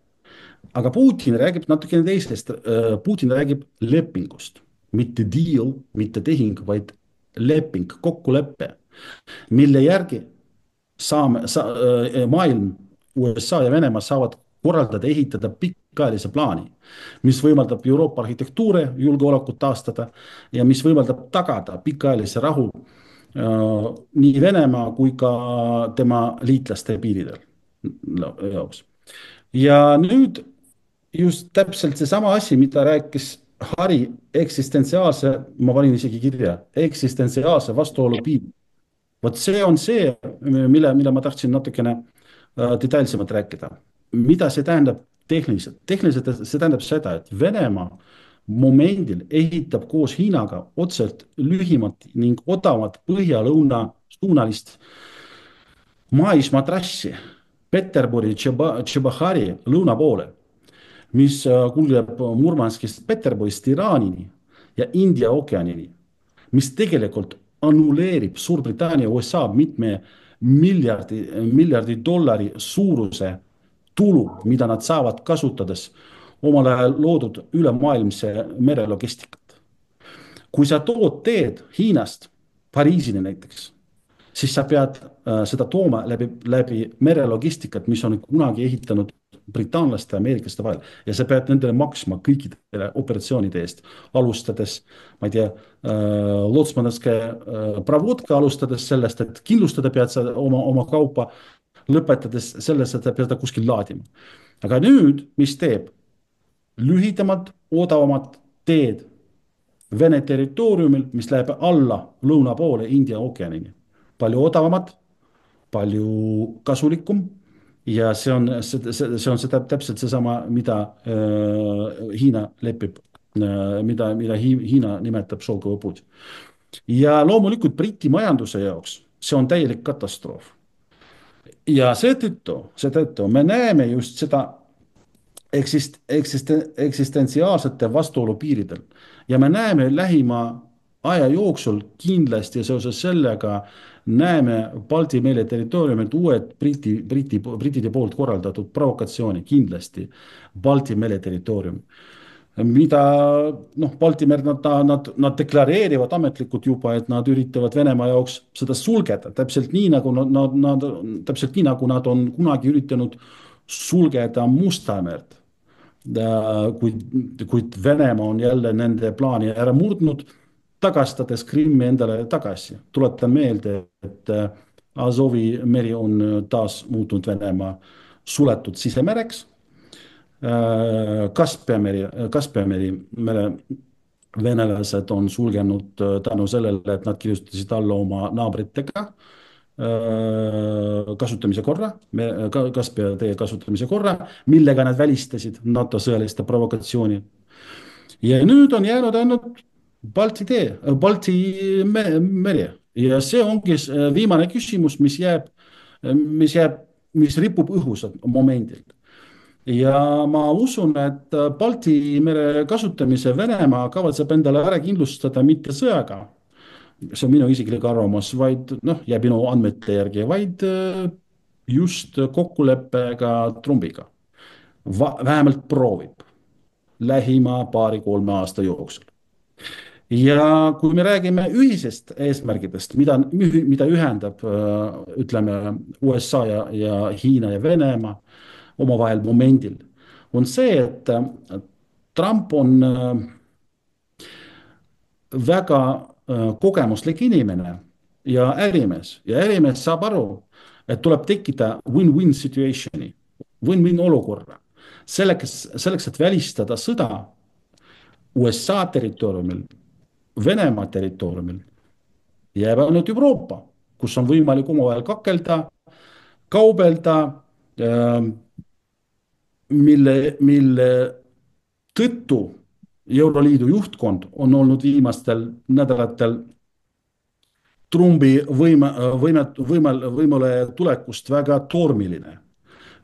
Aga Putin räägib natukene teisest. Putin räägib lepingust, mitte deal, mitte tehing, vaid leping, kokkuleppe, mille järgi maailm, USA ja Venemaa saavad korraldada, ehitada pikaajalise plaani, mis võimaldab Euroopa arhitektuure julgeolekut taastada ja mis võimaldab tagada pikaajalise rahu nii Venemaa kui ka tema liitlaste piiridel jaoks. Ja nüüd just täpselt seesama asi, mida rääkis Harri eksistentsiaalse, ma panin isegi kirja, eksistentsiaalse vastuolu piiri. Vot see on see, mille ma tahtsin natukene detailsemalt rääkida. Mida see tähendab tehniliselt? Tehniliselt see tähendab seda, et Venemaa momendil ehitab koos Hiinaga otselt lühimat ning odavat põhja-lõuna suunalist maismaatrassi Peterburi Tšebahari lõuna poole, mis kulgeb Murmanskist Peterburist Iraanini ja India ookeanini, mis tegelikult annuleerib Suurbritannia USA mitme miljardi dollari suuruse tulu, mida nad saavad kasutades omal ajal loodud ülemaailmse merelogistikat. Kui sa teed Hiinast Pariisini näiteks, siis sa pead seda tooma läbi merelogistikat, mis on kunagi ehitanud britaanlaste ja ameeriklaste vahel. Ja sa pead nendele maksma kõikidele operatsioonide eest, alustades, ma ei tea, Lotsmanevske pravodka, alustades sellest, et kindlustada pead sa oma kaupa, lõpetades sellest, et sa pead kuskil laadima. Aga nüüd, mis teeb? Lühidamad, odavamad teed Vene territooriumil, mis läheb alla lõuna poole India ookeanini. Palju odavamad, palju kasulikum ja see on seda täpselt seesama, mida Hiina lepib, mida Hiina nimetab šolkovõpud. Ja loomulikult Briti majanduse jaoks see on täielik katastroof. Ja seetõttu me näeme just seda eksistentsiaalsete vastuolu piiridel ja me näeme lähima aja jooksul kindlasti seoses sellega näeme Balti mere territooriumilt uued brittide poolt korraldatud provokatsiooni kindlasti Balti mere territooriumi. Mida Balti mer, nad deklareerivad ametlikult juba, et nad üritavad Venemaa jaoks seda sulgeda, täpselt nii nagu nad on kunagi üritanud sulgeda Musta merd. Kuid Venemaa on jälle nende plaani ära murdnud, tagastades Krimmi endale tagasi. Tuletan meelde, et Azovi meri on taas muutunud Venemaa suletud sisemereks. Kaspia meri venelased on sulgenud tänu sellele, et nad kirjutasid alla oma naabritega kasutamise korra, Kaspia tee kasutamise korra, millega nad välistasid NATO sõjaliste provokatsiooni. Ja nüüd on jäänud ainult Balti meri. Ja see ongi viimane küsimus, mis ripub õhus momendil. Ja ma usun, et Balti mere kasutamise Venemaa kavatseb endale ära kindlustada mitte sõjaga, see on minu isiklik arvamus, vaid ja minu andmete järgi, vaid just kokkuleppega Trumpiga. Vähemalt proovib lähima 2-3 aasta jooksul. Ja kui me räägime ühisest eesmärgidest, mida ühendab, ütleme, USA ja Hiina ja Venemaa omavahel momendil, on see, et Trump on väga kogemuslik inimene ja ärimees saab aru, et tuleb tekkida win-win situationi, win-win olukorra. Selleks, et välistada sõda USA territooriumil, Venemaa territooriumil, jääb ainult Euroopa, kus on võimalik omavahel kakelda, kaubelda, mille tõttu Euroliidu juhtkond on olnud viimastel nädalatel Trumpi võimule tulekust väga tormiline,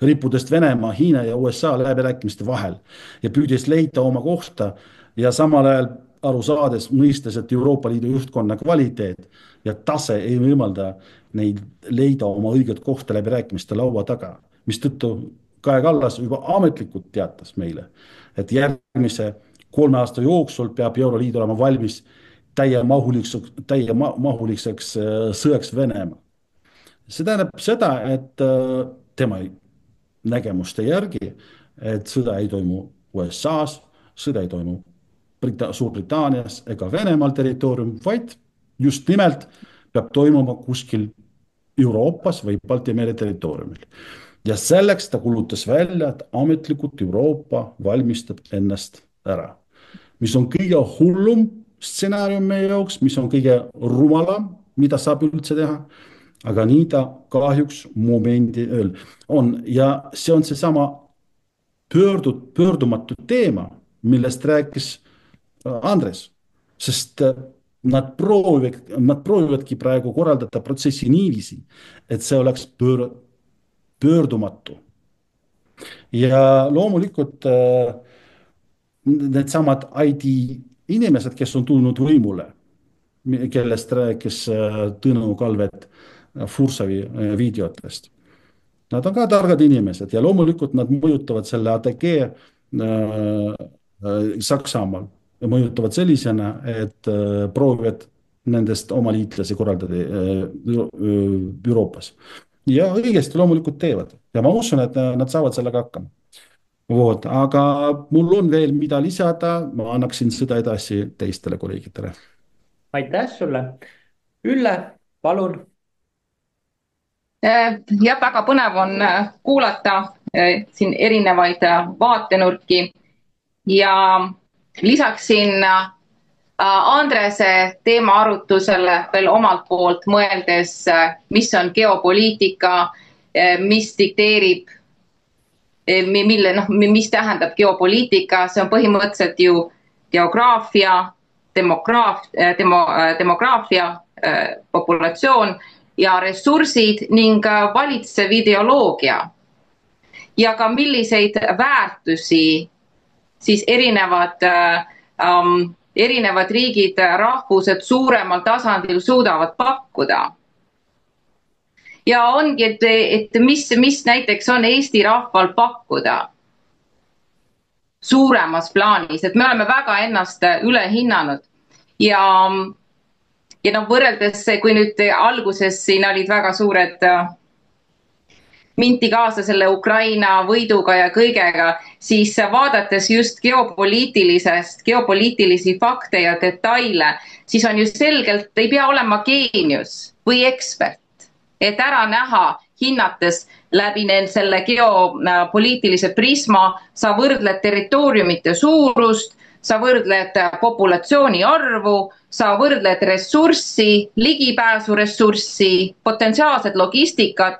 rippudest Venemaa, Hiina ja USA läbirääkimiste vahel ja püüdis leida oma kohta ja samal ajal aru saades mõistes, et Euroopa Liidu juhtkonna kvaliteet ja tase ei võimalda neid leida oma õiget kohta läbirääkimiste laua taga, mis tõttu Kaja Kallas juba ametlikult teatas meile, et järgmise 3 aasta jooksul peab Euroliit olema valmis täiemahuliseks sõjaks Venemaa. See tähendab seda, et tema nägemuste järgi, et sõda ei toimu USA-s, sõda ei toimu Suurbritannias ega Venemaal territoorium, vaid just nimelt peab toimuma kuskil Euroopas või Balti mere territooriumil. Ja selleks ta kulutas välja, et ametlikult Euroopa valmistab ennast ära. Mis on kõige hullum stsenaarium meie jaoks, mis on kõige rumalam, mida saab üldse teha, aga nii ta kahjuks momendi on. Ja see on seesama pöördumatu teema, millest rääkis Andres, sest nad proovivadki praegu korraldada protsessi niiviisi, et see oleks pöördumatu. Ja loomulikult need samad ID inimesed, kes on tulnud võimule, kellest rääkis Tõnu Kalvet Fursavi videotest. Nad on ka targad inimesed ja loomulikult nad mõjutavad selle ATG Saksamaal ja mõjutavad sellisena, et proovivad nendest oma liitlasi korraldada Euroopas. Ja õigesti loomulikult teevad. Ja ma usun, et nad saavad sellega hakkama. Aga mul on veel mida lisada, ma annaksin seda edasi teistele kolleegidele. Aitäh sulle. Ülle, palun. Ja väga põnev on kuulata siin erinevaid vaatenurki ja lisaksin Andrese teema arutusele veel omalt poolt mõeldes, mis on geopoliitika, mis dikteerib, mis tähendab geopoliitika, see on põhimõtteliselt ju geograafia, demograafia, populatsioon ja ressursid ning valitsev ideoloogia. Ja ka milliseid väärtusi siis erinevad erinevad riigid, rahvused suuremal tasandil suudavad pakkuda. Ja ongi, et mis näiteks on Eesti rahval pakkuda suuremas plaanis, et me oleme väga ennast üle hinnanud ja võrreldes, kui nüüd alguses siin olid väga suured minti kaasa selle Ukraina võiduga ja kõigega, siis vaadates just geopoliitilisi fakte ja detaile, siis on ju selgelt, ei pea olema geenius või ekspert, et ära näha, hinnates läbi selle geopoliitilise prisma, sa võrdled territooriumite suurust, sa võrdled populatsiooni arvu, sa võrdled ressurssi, ligipääsu ressurssi, potentsiaalsed logistikat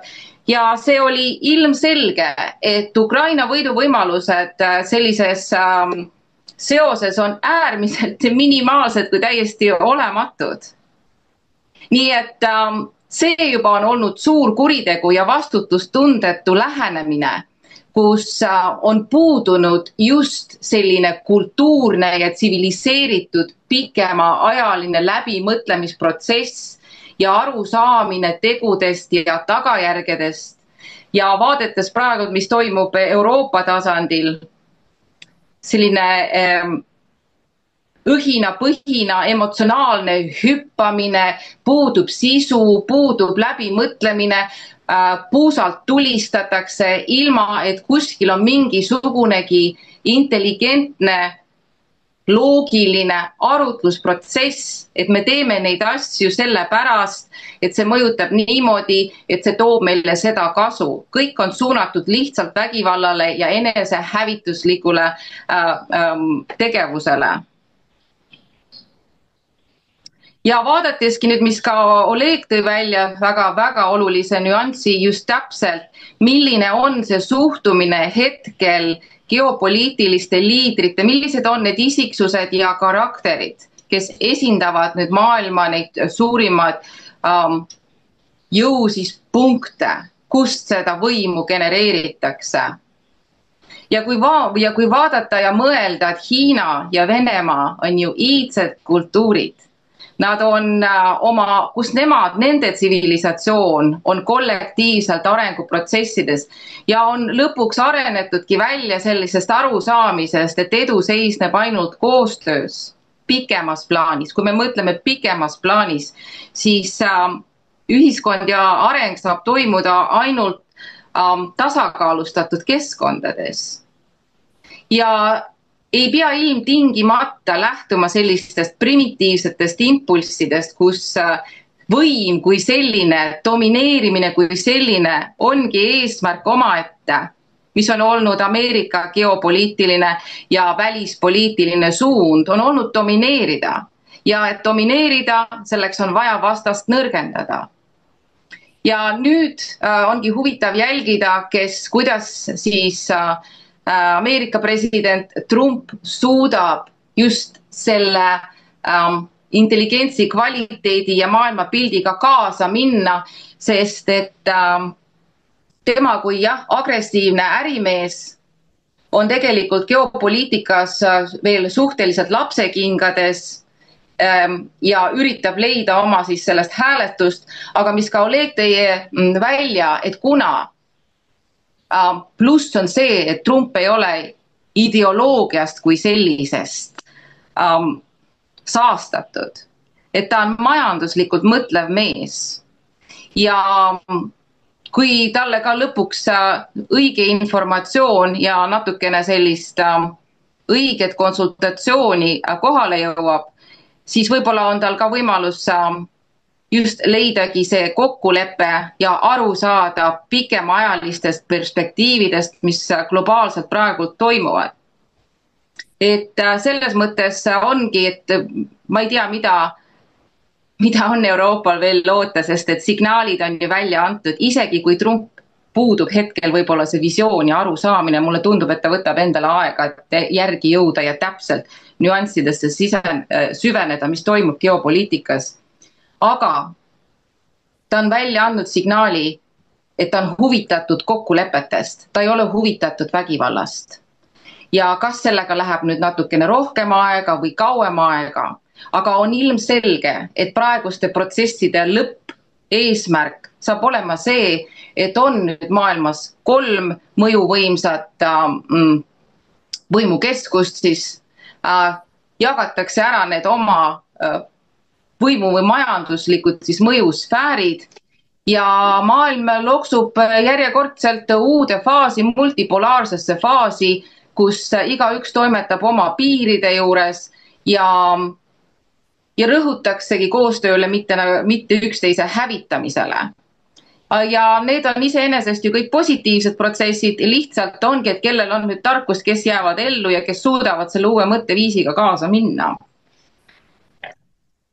ja see oli ilmselge, et Ukraina võiduvõimalused sellises seoses on äärmiselt minimaalsed kui täiesti olematud. Nii et see juba on olnud suur kuritegu ja vastutustundetu lähenemine, kus on puudunud just selline kultuurne ja tsiviliseeritud pikemaajaline läbimõtlemisprotsess ja arusaamine tegudest ja tagajärgedest. Ja vaadates praegu, mis toimub Euroopa tasandil, selline õhina-põhina emotsionaalne hüppamine, puudub sisu, puudub läbimõtlemine, puusalt tulistatakse ilma, et kuskil on mingisugunegi intelligentne, loogiline arutlusprotsess, et me teeme neid asju sellepärast, et see mõjutab niimoodi, et see toob meile seda kasu. Kõik on suunatud lihtsalt vägivallale ja enesehävituslikule tegevusele. Ja vaadateski nüüd, mis ka Oleg tõi välja väga olulise nüansi just täpselt, milline on see suhtumine hetkel geopoliitiliste liidrite, millised on need isiksused ja karakterid, kes esindavad nüüd maailma neid suurimad jõupunkte, kust seda võimu genereeritakse. Ja kui vaadata ja mõelda, et Hiina ja Venemaa on ju iidsed kultuurid, nad on kus nende tsivilisatsioon on kollektiivselt arenguprotsessides ja on lõpuks arenetudki välja sellisest arusaamisest, et edu seisneb ainult koostöös pikemas plaanis. Kui me mõtleme pikemas plaanis, siis ühiskond ja areng saab toimuda ainult tasakaalustatud keskkondades. Ja ei pea ilmtingimata lähtuma sellistest primitiivsetest impulssidest, kus võim kui selline, domineerimine kui selline ongi eesmärk omaette, mis on olnud Ameerika geopoliitiline ja välispoliitiline suund, on olnud domineerida. Ja et domineerida, selleks on vaja vastast nõrgendada. Ja nüüd ongi huvitav jälgida, kuidas siis Ameerika president Trump suudab just selle intelligentsi kvaliteedi ja maailmapildiga kaasa minna, sest et tema kui agressiivne ärimees on tegelikult geopoliitikas veel suhteliselt lapsekingades ja üritab leida oma siis sellest hääletust, aga mis ka Oleg tõi välja, et kuna pluss on see, et Trump ei ole ideoloogiast kui sellisest saastatud, et ta on majanduslikult mõtlev mees. Ja kui talle ka lõpuks õige informatsioon ja natukene sellist õiget konsultatsiooni kohale jõuab, siis võib-olla on tal ka võimalus just leidagi see kokkulepe ja aru saada pikemaajalistest perspektiividest, mis globaalselt praegu toimuvad. Et selles mõttes ongi, et ma ei tea, mida on Euroopal veel loota, sest et signaalid on ju välja antud, isegi kui Trump puudub hetkel võib-olla see visioon ja arusaamine, mulle tundub, et ta võtab endale aega, et järgi jõuda ja täpselt nüanssidesse süveneda, mis toimub geopoliitikas. Aga ta on välja andnud signaali, et ta on huvitatud kokkulepetest, ta ei ole huvitatud vägivallast. ja kas sellega läheb nüüd natukene rohkem aega või kauem aega, aga on ilmselge, et praeguste protsesside lõppeesmärk saab olema see, et on nüüd maailmas 3 mõjuvõimsat võimukeskust, siis jagatakse ära need oma võimu- või majanduslikud siis mõjusfäärid ja maailm loksub järjekordselt uude faasi, multipolaarsesse faasi, kus igaüks toimetab oma piiride juures ja rõhutaksegi koostööle, mitte üksteise hävitamisele. Ja need on iseenesest ju kõik positiivsed protsessid, lihtsalt ongi, et kellel on nüüd tarkust, kes jäävad ellu ja kes suudavad selle uue mõtteviisiga kaasa minna.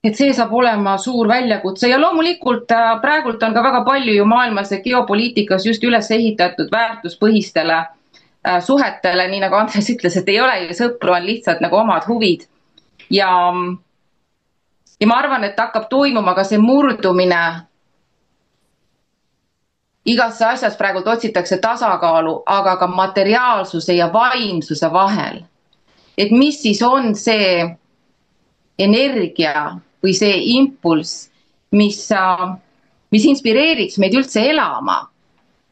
Et see saab olema suur väljakutse ja loomulikult praegult on ka väga palju ju maailmas ja geopoliitikas just üles ehitatud väärtuspõhistele suhetele, nii nagu Andres ütles, et ei ole ju sõpru, on lihtsalt nagu omad huvid. Ja ma arvan, et hakkab toimuma ka see murdumine. Igasse asjas praegult otsitakse tasakaalu, aga ka materiaalsuse ja vaimsuse vahel. Et mis siis on see energia või see impulss, mis inspireeriks meid üldse elama.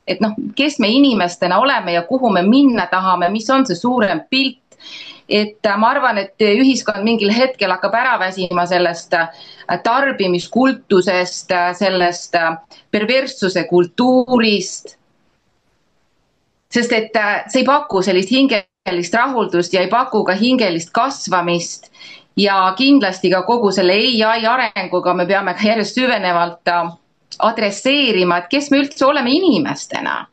Et noh, kes me inimestena oleme ja kuhu me minna tahame, mis on see suurem pilt. Et ma arvan, et ühiskond mingil hetkel hakkab ära väsima sellest tarbimiskultusest, sellest perverssuse kultuurist. Sest et see ei paku sellist hingelist rahuldust ja ei paku ka hingelist kasvamist. Ja kindlasti ka kogu selle AI arenguga me peame ka järjest süvenevalt adresseerima, et kes me üldse oleme inimestena.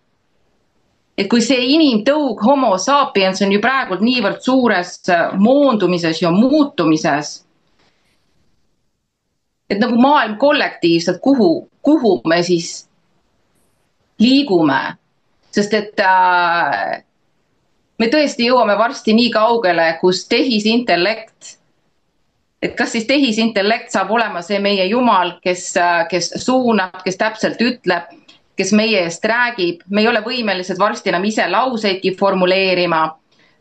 Et kui see inimtõug homo sapiens on ju praegult niivõrd suures moondumises ja muutumises, et nagu maailm kollektiivselt, kuhu me siis liigume, sest et me tõesti jõuame varsti nii kaugele, kus tehisintellekt, et kas siis tehisintellekt saab olema see meie jumal, kes suunab, kes täpselt ütleb, kes meie eest räägib, me ei ole võimelised varsti enam ise lauseidki formuleerima,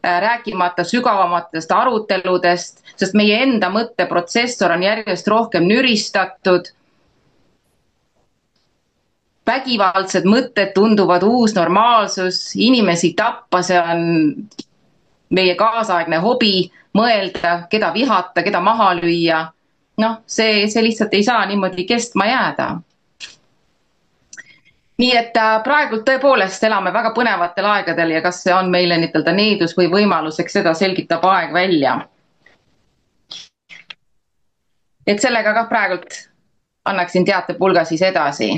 rääkimata sügavamatest aruteludest, sest meie enda mõtteprotsessor on järjest rohkem nüristatud. Vägivaldsed mõtted tunduvad uus normaalsus, inimesi tappa, see on meie kaasaegne hobi, mõelda, keda vihata, keda maha lüüa. Noh, see lihtsalt ei saa niimoodi kestma jääda. Nii et praegult tõepoolest elame väga põnevatel aegadel ja kas see on meile needus või võimaluseks, seda selgitab aeg välja. Et sellega ka praegult annaksin teatepulga siis edasi.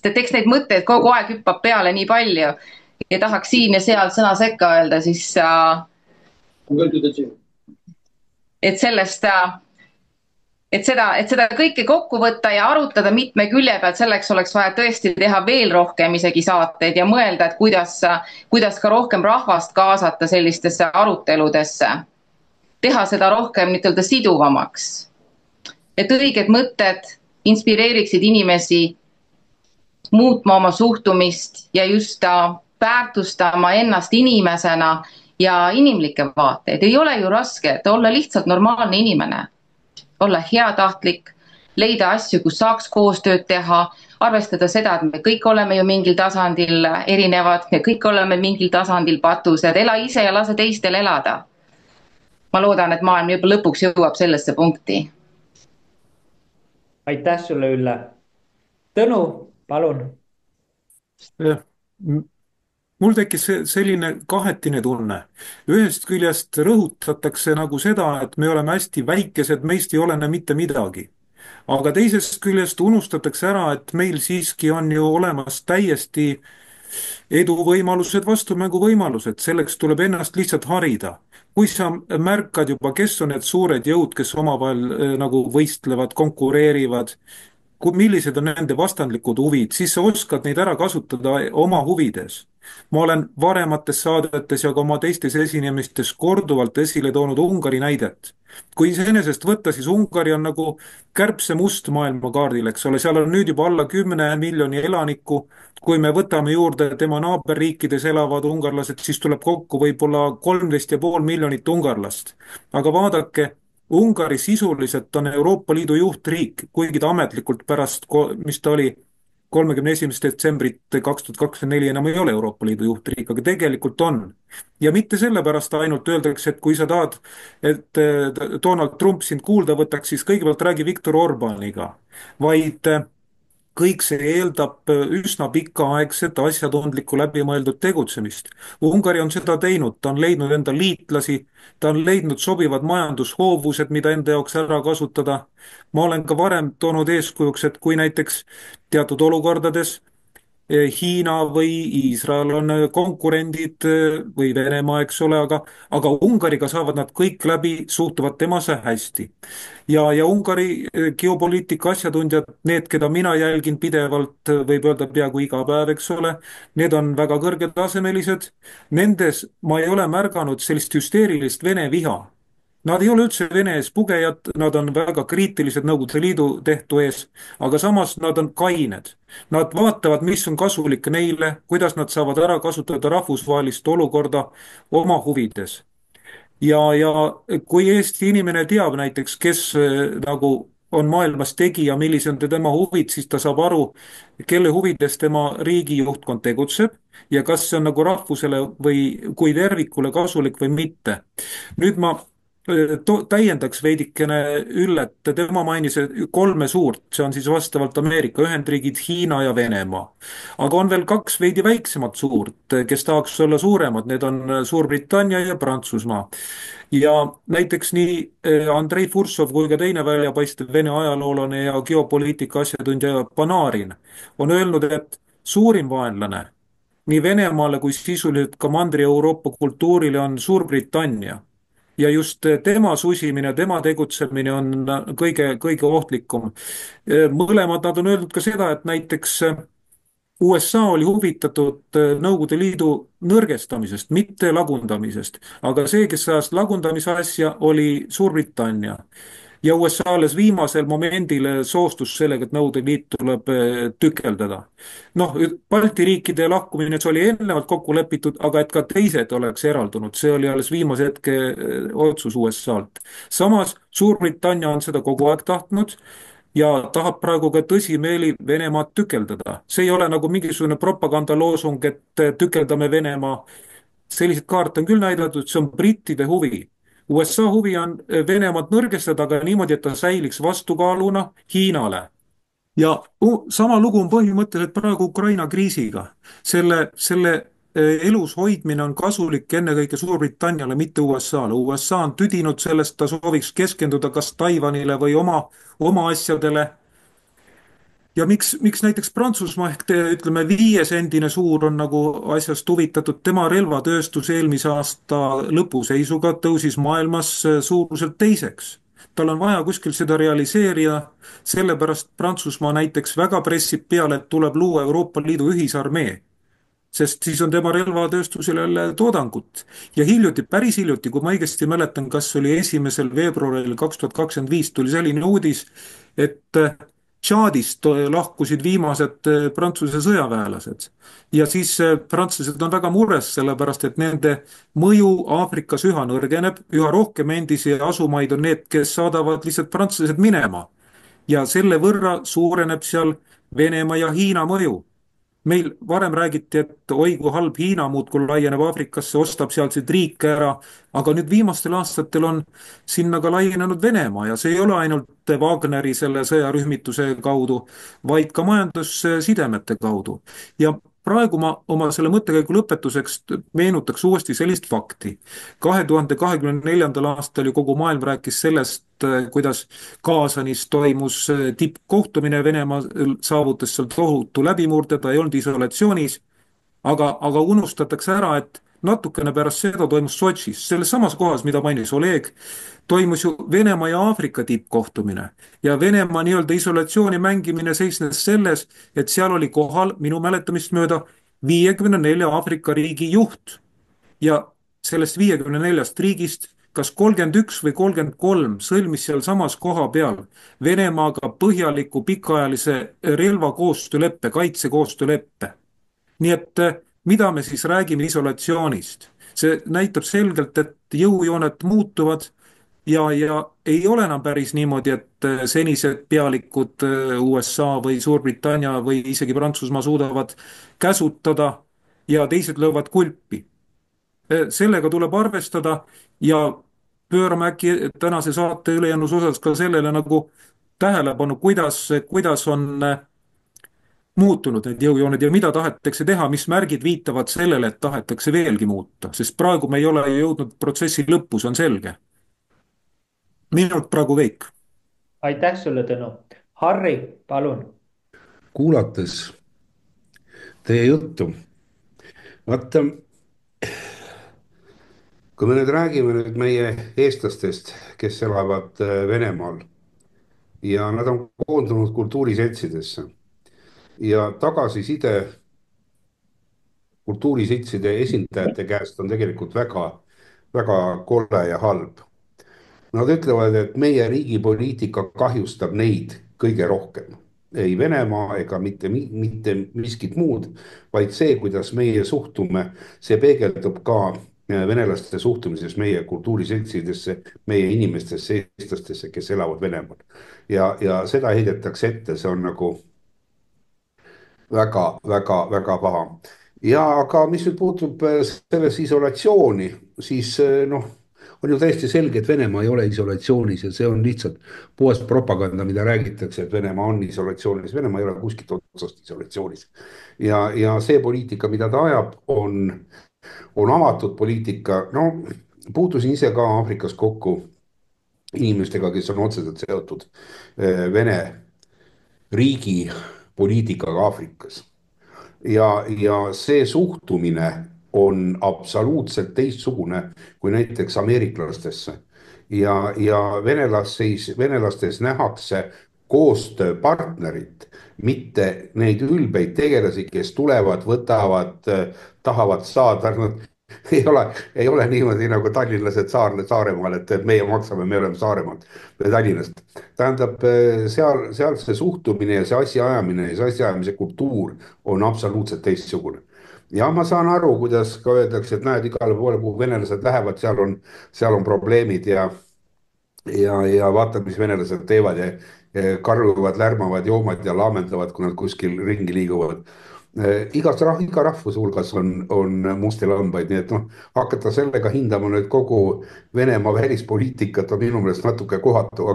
Et eks neid mõtteid kogu aeg hüppab peale nii palju ja tahaks siin ja seal sõna sekka öelda, siis et sellest et seda kõike kokku võtta ja arutada mitme külje pealt, selleks oleks vaja tõesti teha veel rohkem isegi saateid ja mõelda, et kuidas ka rohkem rahvast kaasata sellistesse aruteludesse. Teha seda rohkem nii-öelda siduvamaks. Et õiged mõtted inspireeriksid inimesi muutma oma suhtumist ja just väärtustama ennast inimesena ja inimlikke vaateid. Ei ole ju raske, et olla lihtsalt normaalne inimene. Olla heatahtlik, leida asju, kus saaks koostööd teha, arvestada seda, et me kõik oleme ju mingil tasandil erinevad, me kõik oleme mingil tasandil patused, ela ise ja lase teistel elada. Ma loodan, et maailm juba lõpuks jõuab sellesse punkti. Aitäh sulle, Ülle. Tõnu, palun. Mul tekkis selline kahetine tunne. Ühest küljest rõhutatakse nagu seda, et me oleme hästi väikesed, meist ei olene mitte midagi. Aga teisest küljest unustatakse ära, et meil siiski on ju olemas täiesti eduvõimalused, vastumänguvõimalused. Selleks tuleb ennast lihtsalt harida. Kui sa märkad juba, kes on need suured jõud, kes omavahel nagu võistlevad, konkureerivad, millised on nende vastandlikud huvid, siis sa oskad neid ära kasutada oma huvides. ma olen varemates saadetes ja ka oma teistes esinemistes korduvalt esile toonud Ungari näidet. kui iseenesest võtta, siis Ungari on nagu kärbsemust maailmakaardil, eks ole, seal on nüüd juba alla 10 miljoni elaniku. kui me võtame juurde tema naaberriikides elavad ungarlased, siis tuleb kokku võib-olla 13,5 miljonit ungarlast. aga vaadake, Ungari sisuliselt on Euroopa Liidu juhtriik, kuigi ta ametlikult pärast, mis ta oli, 31. detsembrit 2024 enam ei ole Euroopa Liidu juhtriik, aga tegelikult on. ja mitte sellepärast ainult öeldakse, et kui sa tahad, et Donald Trump sind kuulda võtaks, siis kõigepealt räägi Viktor Orbániga, vaid kõik see eeldab üsna pikaaegset asjatundlikku läbimõeldud tegutsemist. Ungari on seda teinud, ta on leidnud enda liitlasi, ta on leidnud sobivad majandushoovused, mida enda jaoks ära kasutada. ma olen ka varem toonud eeskujuks, et kui näiteks teatud olukordades Hiina või Iisrael on konkurendid või Venemaa, eks ole, aga Ungariga saavad nad kõik läbi, suhtuvad temasse hästi. ja Ungari geopoliitika asjatundjad, need, keda mina jälgin pidevalt, võib öelda peaaegu iga päev, eks ole, need on väga kõrgetasemelised. Nendes ma ei ole märganud sellist hüsteerilist Vene viha. Nad ei ole üldse Vene ees pugejad, nad on väga kriitilised Nõukogude Liidu tehtu ees, aga samas nad on kained. Nad vaatavad, mis on kasulik neile, kuidas nad saavad ära kasutada rahvusvahelist olukorda oma huvides. ja kui Eesti inimene teab näiteks, kes nagu on maailmas tegija, millised on tema huvid, siis ta saab aru, kelle huvides tema riigi juhtkond tegutseb ja kas see on nagu rahvusele või kui tervikule kasulik või mitte. nüüd ma täiendaks veidikene Üllet, tema mainis 3 suurt, see on siis vastavalt Ameerika Ühendriigid, Hiina ja Venemaa. aga on veel 2 veidi väiksemat suurt, kes tahaks olla suuremad, need on Suurbritannia ja Prantsusmaa. ja näiteks nii Andrei Fursov kui ka teine väljapaistev Vene ajaloolane ja geopoliitika asjatundja Panarin on öelnud, et suurim vaenlane nii Venemaale kui sisuliselt ka Mandri-Euroopa kultuurile on Suurbritannia. ja just tema susimine, tema tegutsemine on kõige ohtlikum. mõlemad nad on öeldud ka seda, et näiteks USA oli huvitatud Nõukogude Liidu nõrgestamisest, mitte lagundamisest, aga see, kes ajas lagundamise asja, oli Suurbritannia. ja USA alles viimasel momendil soostus sellega, et Nõukogude Liit tuleb tükeldada. noh, Balti riikide lahkumine, see oli eelnevalt kokku lepitud, aga et ka teised oleks eraldunud, see oli alles viimase hetke otsus USA-lt. samas Suurbritannia on seda kogu aeg tahtnud ja tahab praegu ka tõsimeeli Venemaad tükeldada. see ei ole nagu mingisugune propagandaloosung, et tükeldame Venemaa. selliseid kaarte on küll näidatud, see on brittide huvi. USA huvi on Venemaad nõrgestada, aga niimoodi, et ta säiliks vastukaaluna Hiinale. ja sama lugu on põhimõtteliselt praegu Ukraina kriisiga. selle elus hoidmine on kasulik ennekõike Suurbritanniale, mitte USA-le. USA on tüdinud sellest, ta sooviks keskenduda kas Taiwanile või oma asjadele. ja miks näiteks Prantsusmaa ehk ütleme 5. endine suur on nagu asjast huvitatud, tema relvatööstus eelmise aasta lõpu seisuga tõusis maailmas suuruselt 2. tal on vaja kuskil seda realiseerida, sellepärast Prantsusmaa näiteks väga pressib peale, et tuleb luua Euroopa Liidu ühisarmee, sest siis on tema relvatööstusel jälle toodangut. ja hiljuti, päris hiljuti, kui ma õigesti mäletan, kas oli 1. veebruaril 2025 tuli selline uudis, et Tšaadist lahkusid viimased Prantsuse sõjaväelased. ja siis prantslased on väga mures, sellepärast et nende mõju Aafrikas üha nõrgeneb, üha rohkem endisi asumaid on need, kes saadavad lihtsalt prantslased minema. ja selle võrra suureneb seal Venemaa ja Hiina mõju. meil varem räägiti, et oi kui halb, Hiina muudkui laieneb Aafrikasse, ostab sealseid riike ära, aga nüüd viimastel aastatel on sinna ka laienenud Venemaa ja see ei ole ainult Wagneri selle sõjarühmituse kaudu, vaid ka majandussidemete kaudu. ja praegu ma oma selle mõttekäigu lõpetuseks meenutaks uuesti sellist fakti. 2024. aastal ju kogu maailm rääkis sellest, kuidas Kaasanis toimus tippkohtumine, Venemaa saavutas seal tohutu läbimurde, ta ei olnud isolatsioonis, aga unustatakse ära, et natukene pärast seda toimus Sotšis, selles samas kohas, mida mainis Oleg, toimus ju Venemaa ja Aafrika tippkohtumine ja Venemaa nii-öelda isolatsiooni mängimine seisnes selles, et seal oli kohal minu mäletamist mööda 54 Aafrika riigi juht ja sellest 54 riigist kas 31 või 33 sõlmis sealsamas koha peal Venemaaga põhjaliku pikaajalise relvakoostööleppe, kaitsekoostööleppe. Nii et mida me siis räägime isolatsioonist? See näitab selgelt, et jõujooned muutuvad ja ei ole enam päris niimoodi, et senised pealikud USA või Suurbritannia või isegi Prantsusmaa suudavad käsutada ja teised löövad kulpi. Sellega tuleb arvestada ja pöörame äkki tänase saate ülejäänus osas ka sellele nagu tähelepanu, kuidas on muutunud need jõujooned ja mida tahetakse teha, mis märgid viitavad sellele, et tahetakse veelgi muuta, sest praegu me ei ole ju jõudnud protsessi lõppu, see on selge. Minult praegu kõik. Aitäh sulle, Tõnu. Harri, palun. kuulates teie juttu, vaata, kui me nüüd räägime nüüd meie eestlastest, kes elavad Venemaal ja nad on koondunud kultuuriseltsidesse ja tagasiside kultuuriseltside esindajate käest on tegelikult väga kole ja halb. Nad ütlevad, et meie riigi poliitika kahjustab neid kõige rohkem. Ei Venemaa ega mitte miskit muud, vaid see, kuidas meie suhtume, see peegeldub ka venelaste suhtumises meie kultuuriseltsidesse, meie inimestesse, eestlastesse, kes elavad Venemaal. Ja seda heidetakse ette, see on nagu väga paha. Ja aga mis nüüd puutub selles isolatsiooni, siis noh, on ju täiesti selge, et Venemaa ei ole isolatsioonis ja see on lihtsalt puhas propaganda, mida räägitakse, et Venemaa on isolatsioonis. Venemaa ei ole kuskilt otsast isolatsioonis. Ja see poliitika, mida ta ajab, on avatud poliitika. No puutusin ise ka Aafrikas kokku inimestega, kes on otseselt seotud Vene riigi poliitikaga Aafrikas. Ja see suhtumine on absoluutselt teistsugune kui näiteks ameeriklastesse. Ja venelastes nähakse koostööpartnerit, mitte neid ülbeid tegelasi, kes tulevad, võtavad, tahavad saada. Ei ole niimoodi nagu tallinlased Saaremaal, et meie maksame, me oleme Saaremaalt või Tallinnast. Tähendab, seal see suhtumine ja see asjaajamine ja see asjaajamise kultuur on absoluutselt teistsugune. Ja ma saan aru, kuidas ka öeldakse, et näed, igale poole, kuhu venelased lähevad, seal on probleemid ja vaata, mis venelased teevad ja karjuvad, lärmavad, joomad ja laamendavad, kui nad kuskil ringi liiguvad. Iga rahvuse hulgas on musti lambaid, nii et noh, hakata sellega hindama nüüd kogu Venemaa välispoliitikat on minu meelest natuke kohatu,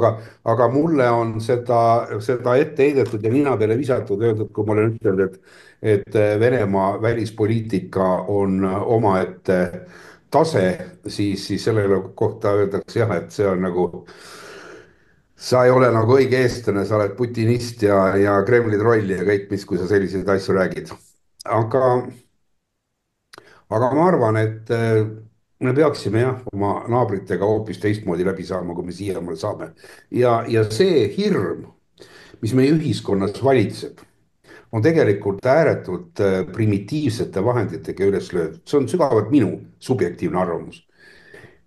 aga mulle on seda ette heidetud ja nina peale visatud, öeldud, kui ma olen ütelnud, et Venemaa välispoliitika on omaette tase, siis sellele kohta öeldakse jah, et see on nagu, sa ei ole nagu õige eestlane, sa oled putinist ja Kremli troll ja kõik, kui sa selliseid asju räägid. Aga ma arvan, et me peaksime jah, oma naabritega hoopis teistmoodi läbi saama, kui me siiamaale saame. Ja see hirm, mis meie ühiskonnas valitseb, on tegelikult ääretult primitiivsete vahenditega üles löödud. See on sügavalt minu subjektiivne arvamus.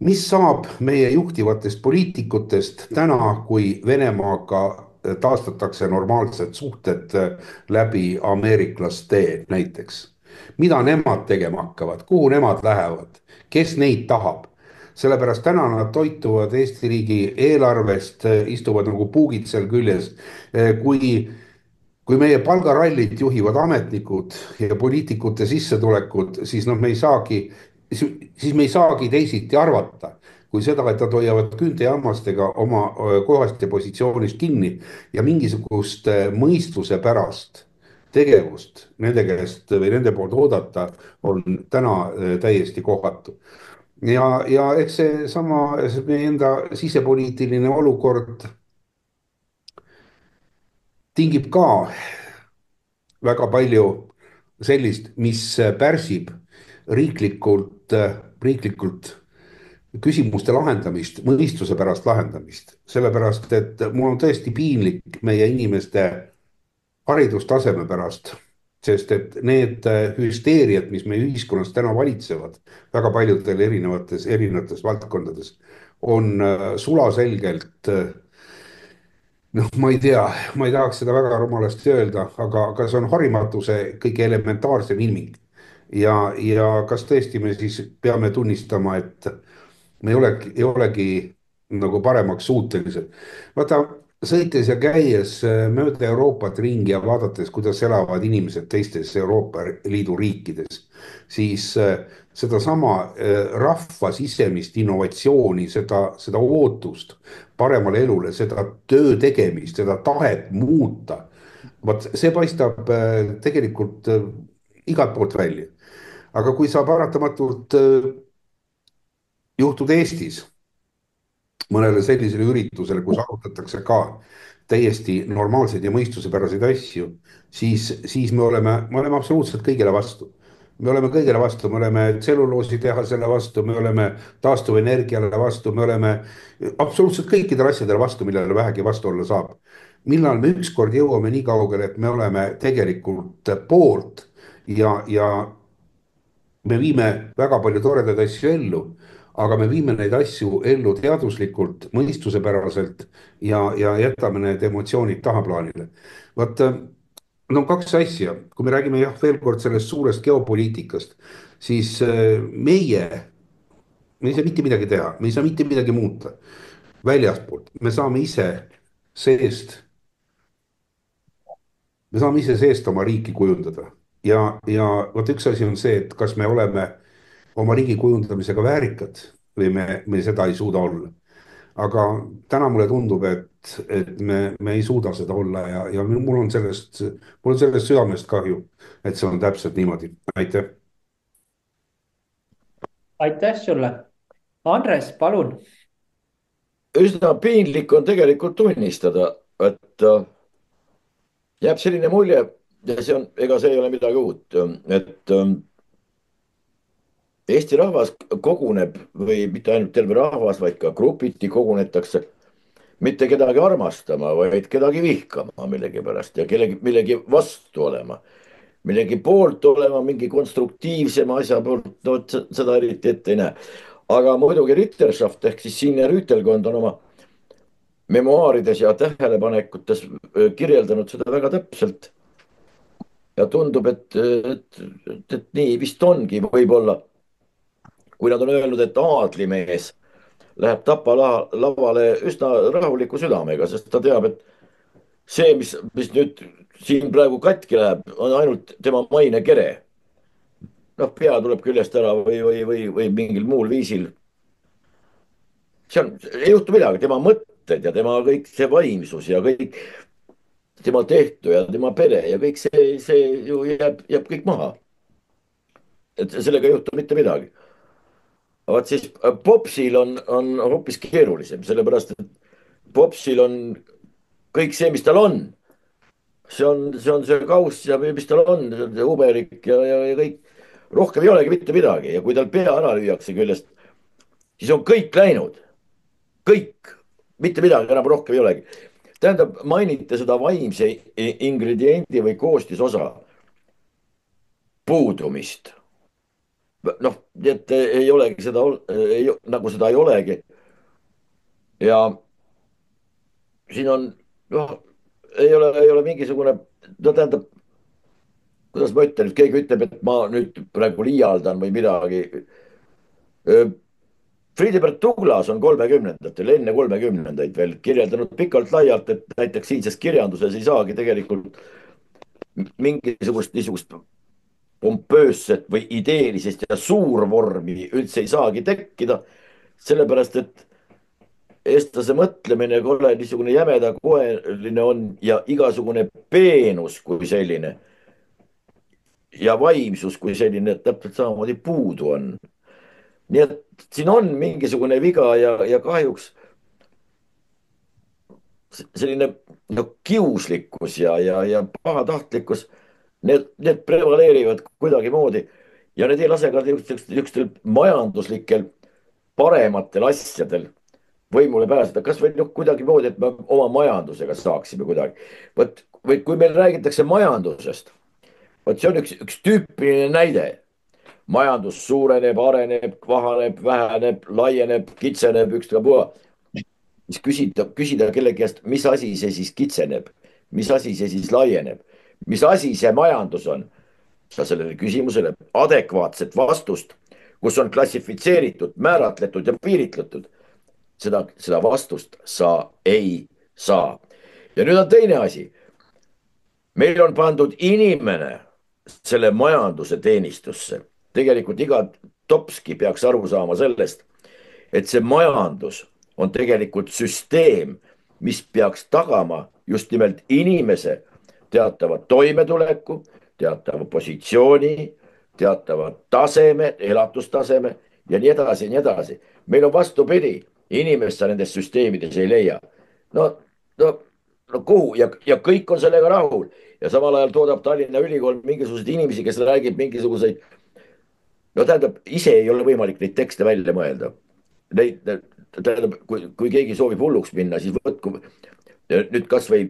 Mis saab meie juhtivatest poliitikutest täna, kui Venemaaga taastatakse normaalsed suhted läbi ameeriklaste näiteks? Mida nemad tegema hakkavad, kuhu nemad lähevad, kes neid tahab? Sellepärast täna nad toituvad Eesti riigi eelarvest, istuvad nagu puugid seal küljes. Kui meie palgarallit juhivad ametnikud ja poliitikute sissetulekud, siis me ei saagi teisiti arvata kui seda, et nad hoiavad küünte ja hammastega oma kohast ja positsioonist kinni ja mingisugust mõistuse pärast tegevust nende käest või nende poolt oodata on täna täiesti kohatu. Ja eks see meie enda sisepoliitiline olukord tingib ka väga palju sellist, mis pärsib riiklikult küsimuste lahendamist, mõistuse pärast lahendamist. Sellepärast, et mul on tõesti piinlik meie inimeste haridustaseme pärast, sest et need hüsteeriad, mis meie ühiskonnas täna valitsevad väga paljudel erinevates valdkondades, on sulaselgelt noh, ma ei tea, ma ei tahaks seda väga rumalasti öelda, aga see on harimatuse kõige elementaarsem ilming. ja kas tõesti me siis peame tunnistama, et me ei olegi nagu paremaks suutelised. vaata, sõites ja käies mööda Euroopat ringi ja vaadates, kuidas elavad inimesed teistes Euroopa Liidu riikides, siis sedasama rahva sisemist innovatsiooni, seda ootust paremale elule, seda töö tegemist, seda tahet muuta. vot see paistab tegelikult igalt poolt välja. aga kui sa paratamatult juhtud Eestis mõnele sellisele üritusele, kus arutatakse ka täiesti normaalseid ja mõistuspäraseid asju, siis me oleme absoluutselt kõigele vastu. me oleme kõigele vastu, me oleme tselluloositehasele vastu, me oleme taastuvenergiale vastu, me oleme absoluutselt kõikidele asjadele vastu, millele vähegi vastu olla saab. millal me ükskord jõuame nii kaugele, et me oleme tegelikult poolt ja me viime väga palju toredaid asju ellu, aga me viime neid asju ellu teaduslikult, mõistusepäraselt ja jätame need emotsioonid tahaplaanile. vot no kaks asja, kui me räägime jah, veel kord sellest suurest geopoliitikast, siis me ei saa mitte midagi teha, me ei saa mitte midagi muuta väljaspoolt, seest, me saame ise seest oma riiki kujundada ja vot üks asi on see, et kas me oleme oma riigi kujundamisega väärikad või me seda ei suuda olla. aga täna mulle tundub, et me ei suuda seda olla ja mul on sellest südamest kahju, et see on täpselt niimoodi. aitäh. aitäh sulle. Andres, palun. üsna piinlik on tegelikult tunnistada, et jääb selline mulje ja ega see ei ole midagi uut, et Eesti rahvas koguneb või mitte ainult terve rahvas, vaid ka grupiti kogunetakse mitte kedagi armastama, vaid kedagi vihkama millegipärast ja millegi vastu olema, millegi poolt olema, mingi konstruktiivsema asja poolt, no seda eriti ette ei näe. aga muidugi Ritterschaft ehk siis Signe Rüütelkond on oma memuaarides ja tähelepanekutes kirjeldanud seda väga täpselt. ja tundub, et nii vist ongi, võib-olla kui nad on öelnud, et aadlimees läheb Tapa lavale üsna rahuliku südamega, sest ta teab, et see, mis nüüd siin praegu katki läheb, on ainult tema maine kere. noh, pea tuleb küljest ära või mingil muul viisil. ei juhtu midagi, tema mõtted ja tema kõik see vaimsus ja kõik tema tehtu ja tema pere ja kõik see ju jääb kõik maha. et sellega ei juhtu mitte midagi. vot siis popsil on hoopis keerulisem, sellepärast et popsil on kõik see, mis tal on. see on see kauss ja mis tal on, see uberik ja kõik. rohkem ei olegi mitte midagi ja kui tal pea ära lüüakse küljest, siis on kõik läinud. kõik, mitte midagi enam rohkem ei olegi. tähendab, mainite seda vaimse ingrediendi või koostisosa puudumist. noh, nii et ei olegi seda, nagu seda ei olegi. ja siin on, noh, ei ole mingisugune, no tähendab, kuidas ma ütlen, et keegi ütleb, et ma nüüd praegu liialdan või midagi. Friedrich Douglass on 30-ndatel, enne 30-ndaid veel kirjeldanud pikalt-laialt, et näiteks siinses kirjanduses ei saagi tegelikult mingisugust niisugust pompöösset või ideelisest ja suurvormi üldse ei saagi tekkida. sellepärast, et eestlase mõtlemine kole niisugune jämedakoeline on ja igasugune peenus kui selline ja vaimsus kui selline täpselt samamoodi puudu on. nii et siin on mingisugune viga ja kahjuks selline kiuslikkus ja pahatahtlikkus, need prevaleerivad kuidagimoodi ja need ei lase ka niisugustel majanduslikel parematel asjadel võimule pääseda, kas või kuidagimoodi, et me oma majandusega saaksime kuidagi. või kui meil räägitakse majandusest, vot see on üks tüüpiline näide. Majandus suureneb, areneb, vahaneb, väheneb, laieneb, kitseneb, ükstapuha. siis küsida kellegi käest, mis asi see siis kitseneb, mis asi see siis laieneb, mis asi see majandus on. sa sellele küsimusele adekvaatset vastust, kus on klassifitseeritud, määratletud ja piiritletud, seda vastust sa ei saa. ja nüüd on teine asi. meil on pandud inimene selle majanduse teenistusse. tegelikult iga topski peaks aru saama sellest, et see majandus on tegelikult süsteem, mis peaks tagama just nimelt inimese teatava toimetuleku, teatava positsiooni, teatava taseme, elatustaseme ja nii edasi ja nii edasi. meil on vastupidi, inimest sa nendes süsteemides ei leia. No kuhu ja kõik on sellega rahul ja samal ajal toodab Tallinna Ülikool mingisuguseid inimesi, kes räägib mingisuguseid. no tähendab, ise ei ole võimalik neid tekste välja mõelda. Tähendab, kui keegi soovib hulluks minna, siis võtku nüüd kasvõi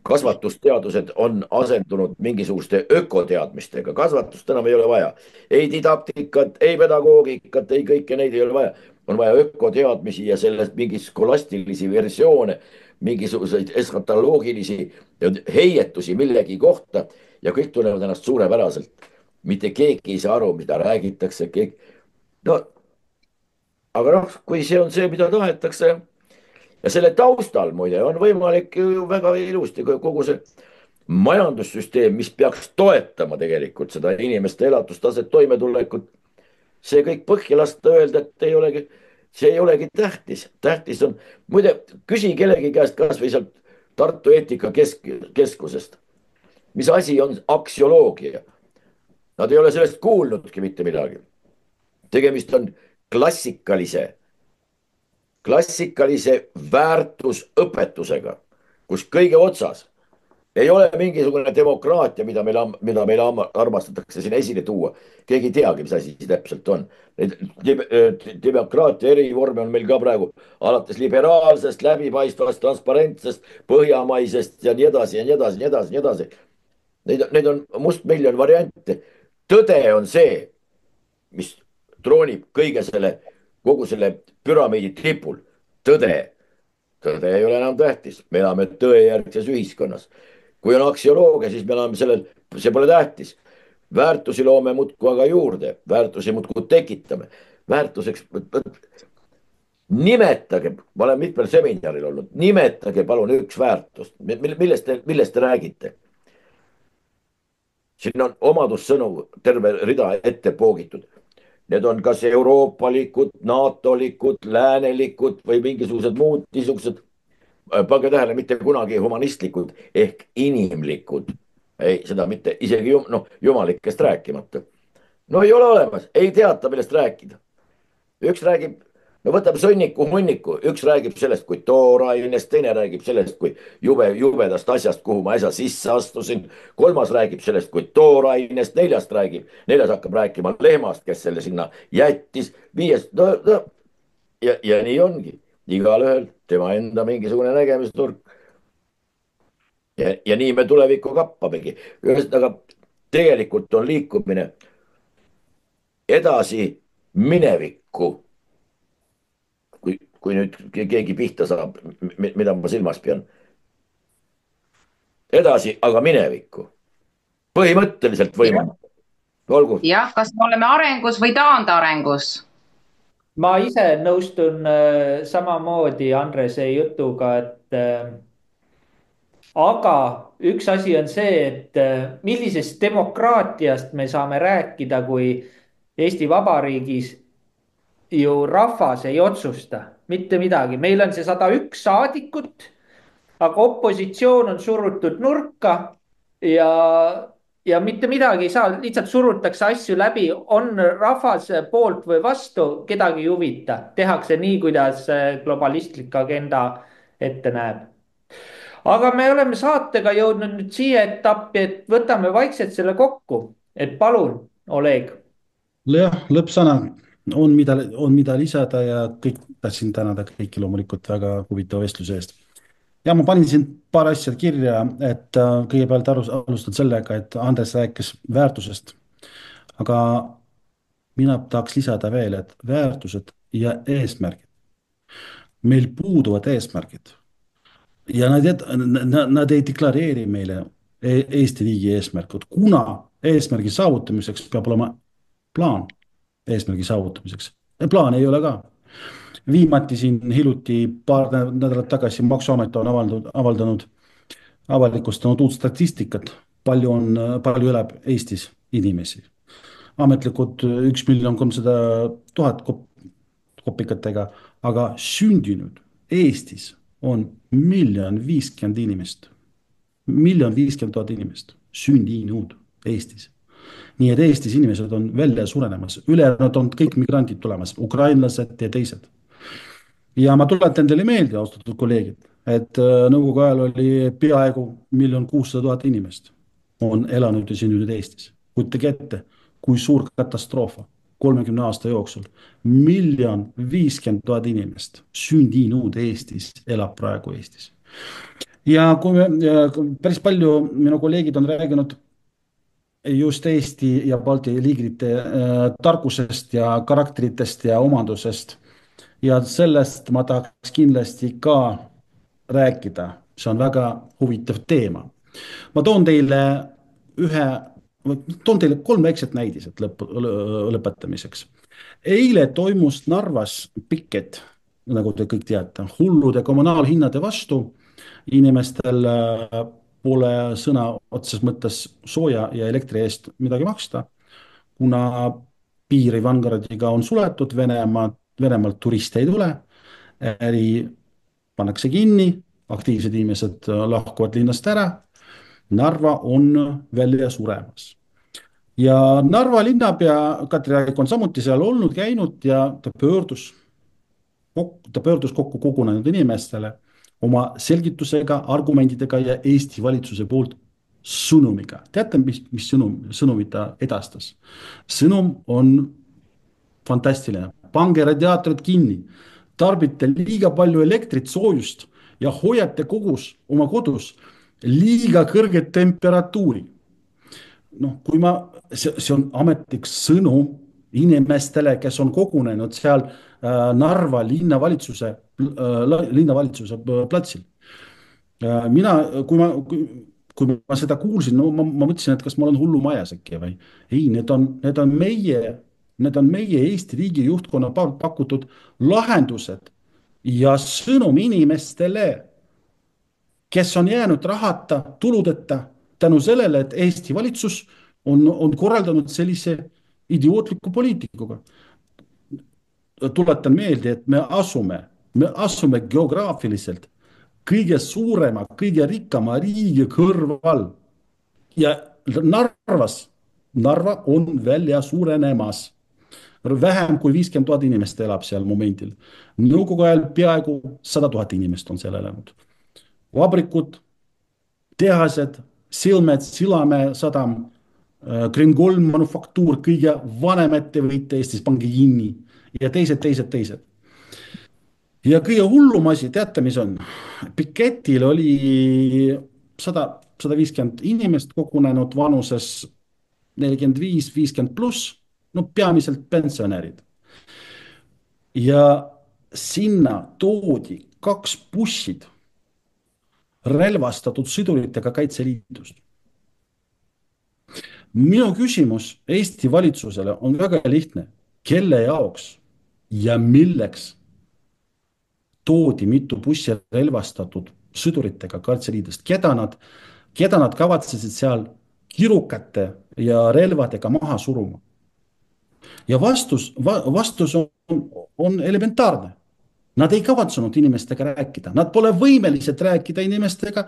kasvatusteadused on asendunud mingisuguste ökoteadmistega. kasvatust enam ei ole vaja. ei didaktikat, ei pedagoogikat, ei kõike neid ei ole vaja. on vaja ökoteadmisi ja sellest mingeid skolastilisi versioone, mingisuguseid eskatoloogilisi heietusi millegi kohta ja kõik tunnevad ennast suurepäraselt. mitte keegi ei saa aru, mida räägitakse. no aga noh, kui see on see, mida tahetakse ja selle taustal muide on võimalik ju väga ilusti kogu see majandussüsteem, mis peaks toetama tegelikult seda inimeste elatustaset, toimetulekut, see kõik põhja lasta, öelda, et see ei olegi tähtis. tähtis on, muide, küsi kellegi käest kasvõi sealt Tartu Eetikakeskusest, mis asi on aksioloogia. Nad ei ole sellest kuulnudki mitte midagi. tegemist on klassikalise väärtusõpetusega, kus kõige otsas ei ole mingisugune demokraatia, mida meil armastatakse siin esile tuua. keegi ei teagi, mis asi see täpselt on. Demokraatia erivorme on meil ka praegu alates liberaalsest, läbipaistvast, transparentsest, põhjamaisest ja nii edasi ja nii edasi, nii edasi, nii edasi. Neid on mustmiljon variante. tõde on see, mis troonib kogu selle püramiidi tipul. Tõde ei ole enam tähtis. Me elame tõejärgses ühiskonnas. kui on aksioloogia, siis me elame see pole tähtis. väärtusi loome muudkui aga juurde, väärtusi muudkui tekitame. väärtuseks, nimetage, ma olen mitmel seminaril olnud, nimetage palun üks väärtust, millest te räägite. siin on omadussõnu terve rida ette poogitud. Need on kas euroopalikud, NATO-likud, läänelikud või mingisugused muud niisugused, pange tähele, mitte kunagi humanistlikud ehk inimlikud. ei, seda mitte isegi jumalikest rääkimata. no ei ole olemas, ei teata, millest rääkida. üks räägib, no võtame sõnniku, hunniku, üks räägib sellest kui toorainest, teine räägib sellest kui jubedast asjast, kuhu ma äsja sisse astusin. kolmas räägib sellest kui toorainest, neljas hakkab rääkima lehmast, kes selle sinna jättis, viies, ja nii ongi. igalühel tema enda mingisugune nägemisnurk. ja nii me tulevikku kappamegi. ühesõnaga, tegelikult on liikumine edasi minevikku. kui nüüd keegi pihta saab, mida ma silmas pean. edasi, aga minevikku. põhimõtteliselt võimalik. olgu. jah, kas me oleme arengus või taandarengus? ma ise nõustun samamoodi Andrese jutuga, et aga üks asi on see, et millisest demokraatiast me saame rääkida, kui Eesti Vabariigis ju rahvas ei otsusta mitte midagi. meil on see 101 saadikut, aga opositsioon on surutud nurka ja mitte midagi ei saa, lihtsalt surutakse asju läbi, on rahvas poolt või vastu, kedagi ei huvita. tehakse nii, kuidas globalistlik agenda ette näeb. aga me oleme saatega jõudnud nüüd siia etappi, et võtame vaikselt selle kokku, et palun, Oleg. jah, lõppsõna on mida lisada ja kõik tahtsin tänada kõiki loomulikult väga huvitava vestluse eest. ja ma panin siin paar asja kirja, et kõigepealt alustan sellega, et Andres rääkis väärtusest, aga mina tahaks lisada veel, et väärtused ja eesmärgid. Meil puuduvad eesmärgid ja nad ei deklareeri meile Eesti riigi eesmärgid, kuna eesmärgi saavutamiseks peab olema plaan eesmärgi saavutamiseks. Plaan ei ole ka. Viimati siin hiljuti paar nädalat tagasi Maksuamet on avaldanud, avalikustanud uut statistikat, palju elab Eestis inimesi. Ametlikud 1 300 000 kopikatega, aga sündinud Eestis on 1 050 000 inimest. 1 050 000 inimest sündinud Eestis. Nii et Eestis inimesed on välja surenemas, ülejäänud on kõik migrandid tulemas, ukrainlased ja teised. Ja ma tuletan teile meelde, austatud kolleegid, et nõukogude ajal oli peaaegu 1 600 000 inimest on elanud ja sündinud Eestis. Kujutage ette, kui suur katastroof 30 aasta jooksul. 1 050 000 inimest sündinud Eestis elab praegu Eestis. Ja kui päris palju minu kolleegid on rääkinud just Eesti ja Balti liigrite tarkusest ja karakteritest ja omandusest. Ja sellest ma tahaks kindlasti ka rääkida. See on väga huvitav teema. Ma toon teile 3 väikset näidiset lõpetamiseks. Eile toimus Narvas piket, nagu te kõik teate, hullude kommunaalhinnade vastu. Inimestel pole sõna otses mõttes sooja ja elektri eest midagi maksta, kuna piir Ivangradiga on suletud, Venemaalt turiste ei tule, äri pannakse kinni, aktiivsed inimesed lahkuvad linnast ära, Narva on välja suremas. Ja Narva linnapea Katri Raik on samuti seal olnud, käinud ja ta pöördus kokku kogunenud inimestele oma selgitusega, argumentidega ja Eesti valitsuse poolt sõnumiga. Teate, mis sõnumit ta edastas? Sõnum on fantastiline. Pange radiaatorid kinni, tarbite liiga palju elektrit, soojust ja hoiate oma kodus liiga kõrget temperatuuri. Kui see on ametlik sõnum inimestele, kes on kogunenud seal Narva linnavalitsuse platsil. Kui ma seda kuulsin, ma mõtlesin, et kas ma olen hullumajas äkki või? Ei, need on meie Eesti riigi juhtkonna pakutud lahendused ja sõnum inimestele, kes on jäänud rahata, tuludeta tänu sellele, et Eesti valitsus on korraldanud sellise idiootliku poliitikuga. Tuletan meelde, et me asume geograafiliselt kõige suurema, kõige rikkama riigi kõrval ja Narva on välja suurenemas. Vähem kui 50 000 inimest elab seal momendil. Nõukogude ajal peaaegu 100 000 inimest on seal elanud. Vabrikud, tehased, Silmed, Sillamäe sadam, Kreenholm manufaktuur, kõige vanem ettevõte Eestis, pange kinni ja teised. Ja kõige hullum asi, teate, mis on? Piketil oli 150 inimest kogunenud vanuses 45-50 pluss, peamiselt pensionärid. Ja sinna toodi 2 bussid relvastatud sõduritega Kaitseliidust. Minu küsimus Eesti valitsusele on väga lihtne. Kelle jaoks ja milleks toodi mitu bussi relvastatud sõduritega Kaitseliidust? Keda nad kavatsesid seal kirukate ja relvadega maha suruma? Ja vastus on elementaarne. Nad ei kavatsenud inimestega rääkida, nad pole võimelised rääkida inimestega,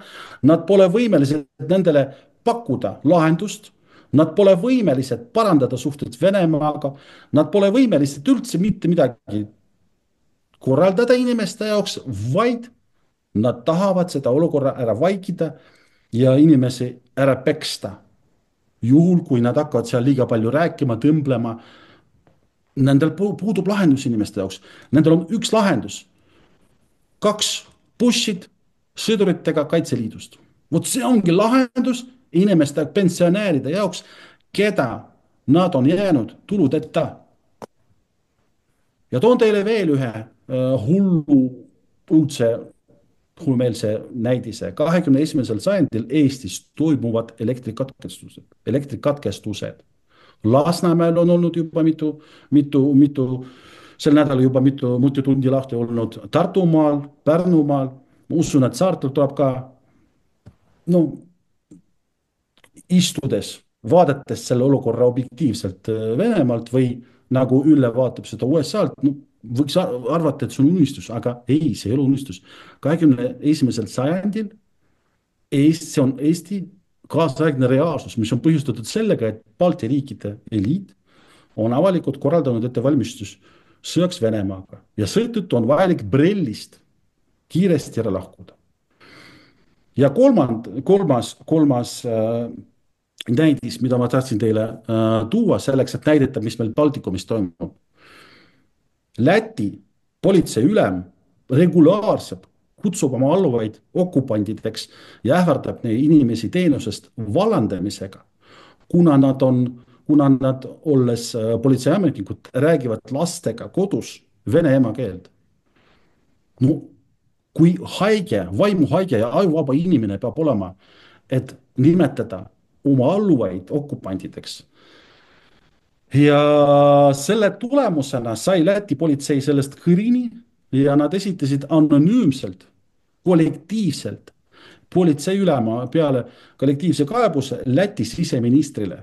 nad pole võimelised nendele pakkuda lahendust, nad pole võimelised parandada suhted Venemaaga, nad pole võimelised üldse mitte midagi korraldada inimeste jaoks, vaid nad tahavad seda olukorra ära vaikida ja inimesi ära peksta. Juhul, kui nad hakkavad seal liiga palju rääkima, tõmblema, nendel puudub lahendus inimeste jaoks. Nendel on üks lahendus. 2 bussid sõduritega Kaitseliidust. vot see ongi lahendus inimeste, pensionäride jaoks, keda nad on jäänud tuludeta. ja toon teile veel ühe õudse, hullumeelse näidise. 21. sajandil Eestis toimuvad elektrikatkestused. Lasnamäel on olnud juba sel nädalal juba mitu tundi lahti olnud, Tartumaal, Pärnumaal, ma usun, et saartel tuleb ka. no istudes, vaadates selle olukorra objektiivselt Venemaalt või nagu Ülle vaatab seda USA-lt, no võiks arvata, et see on unistus, aga ei, see ei ole unistus. 21. sajandil see on Eesti kaasaegne reaalsus, mis on põhjustatud sellega, et Balti riikide eliit on avalikult korraldanud ettevalmistus sõjaks Venemaaga ja seetõttu on vajalik Brellist kiiresti ära lahkuda. ja kolmas näidis, mida ma tahtsin teile tuua selleks, et näidata, mis meil Baltikumis toimub. Läti politseiülem regulaarselt kutsub oma alluvaid okupantideks ja ähvardab neid inimesi teenusest vallandamisega, kuna nad, olles politseiametnikud, räägivad lastega kodus vene emakeelt. no kui vaimuhaige ja ajuvaba inimene peab olema, et nimetada oma alluvaid okupantideks. ja selle tulemusena sai Läti politsei sellest kõrini ja nad esitasid anonüümselt, kollektiivselt politseiülema peale kollektiivse kaebuse Läti siseministrile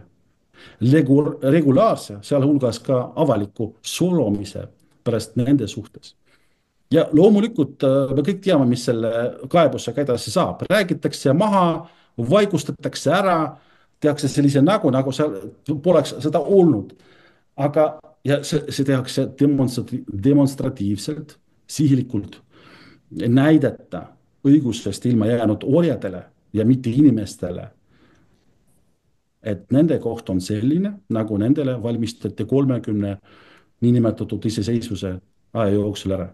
regulaarse, sealhulgas ka avaliku solvamise pärast nende suhtes. ja loomulikult me kõik teame, mis selle kaebusega edasi saab, räägitakse maha, vaigustatakse ära, tehakse sellise nagu seal poleks seda olnud. aga, ja see tehakse demonstratiivselt, sihilikult näidata õigusest ilma jäänud orjadele ja mitte inimestele, et nende koht on selline, nagu nendele valmistati 30 niinimetatud iseseisvuse aja jooksul ära.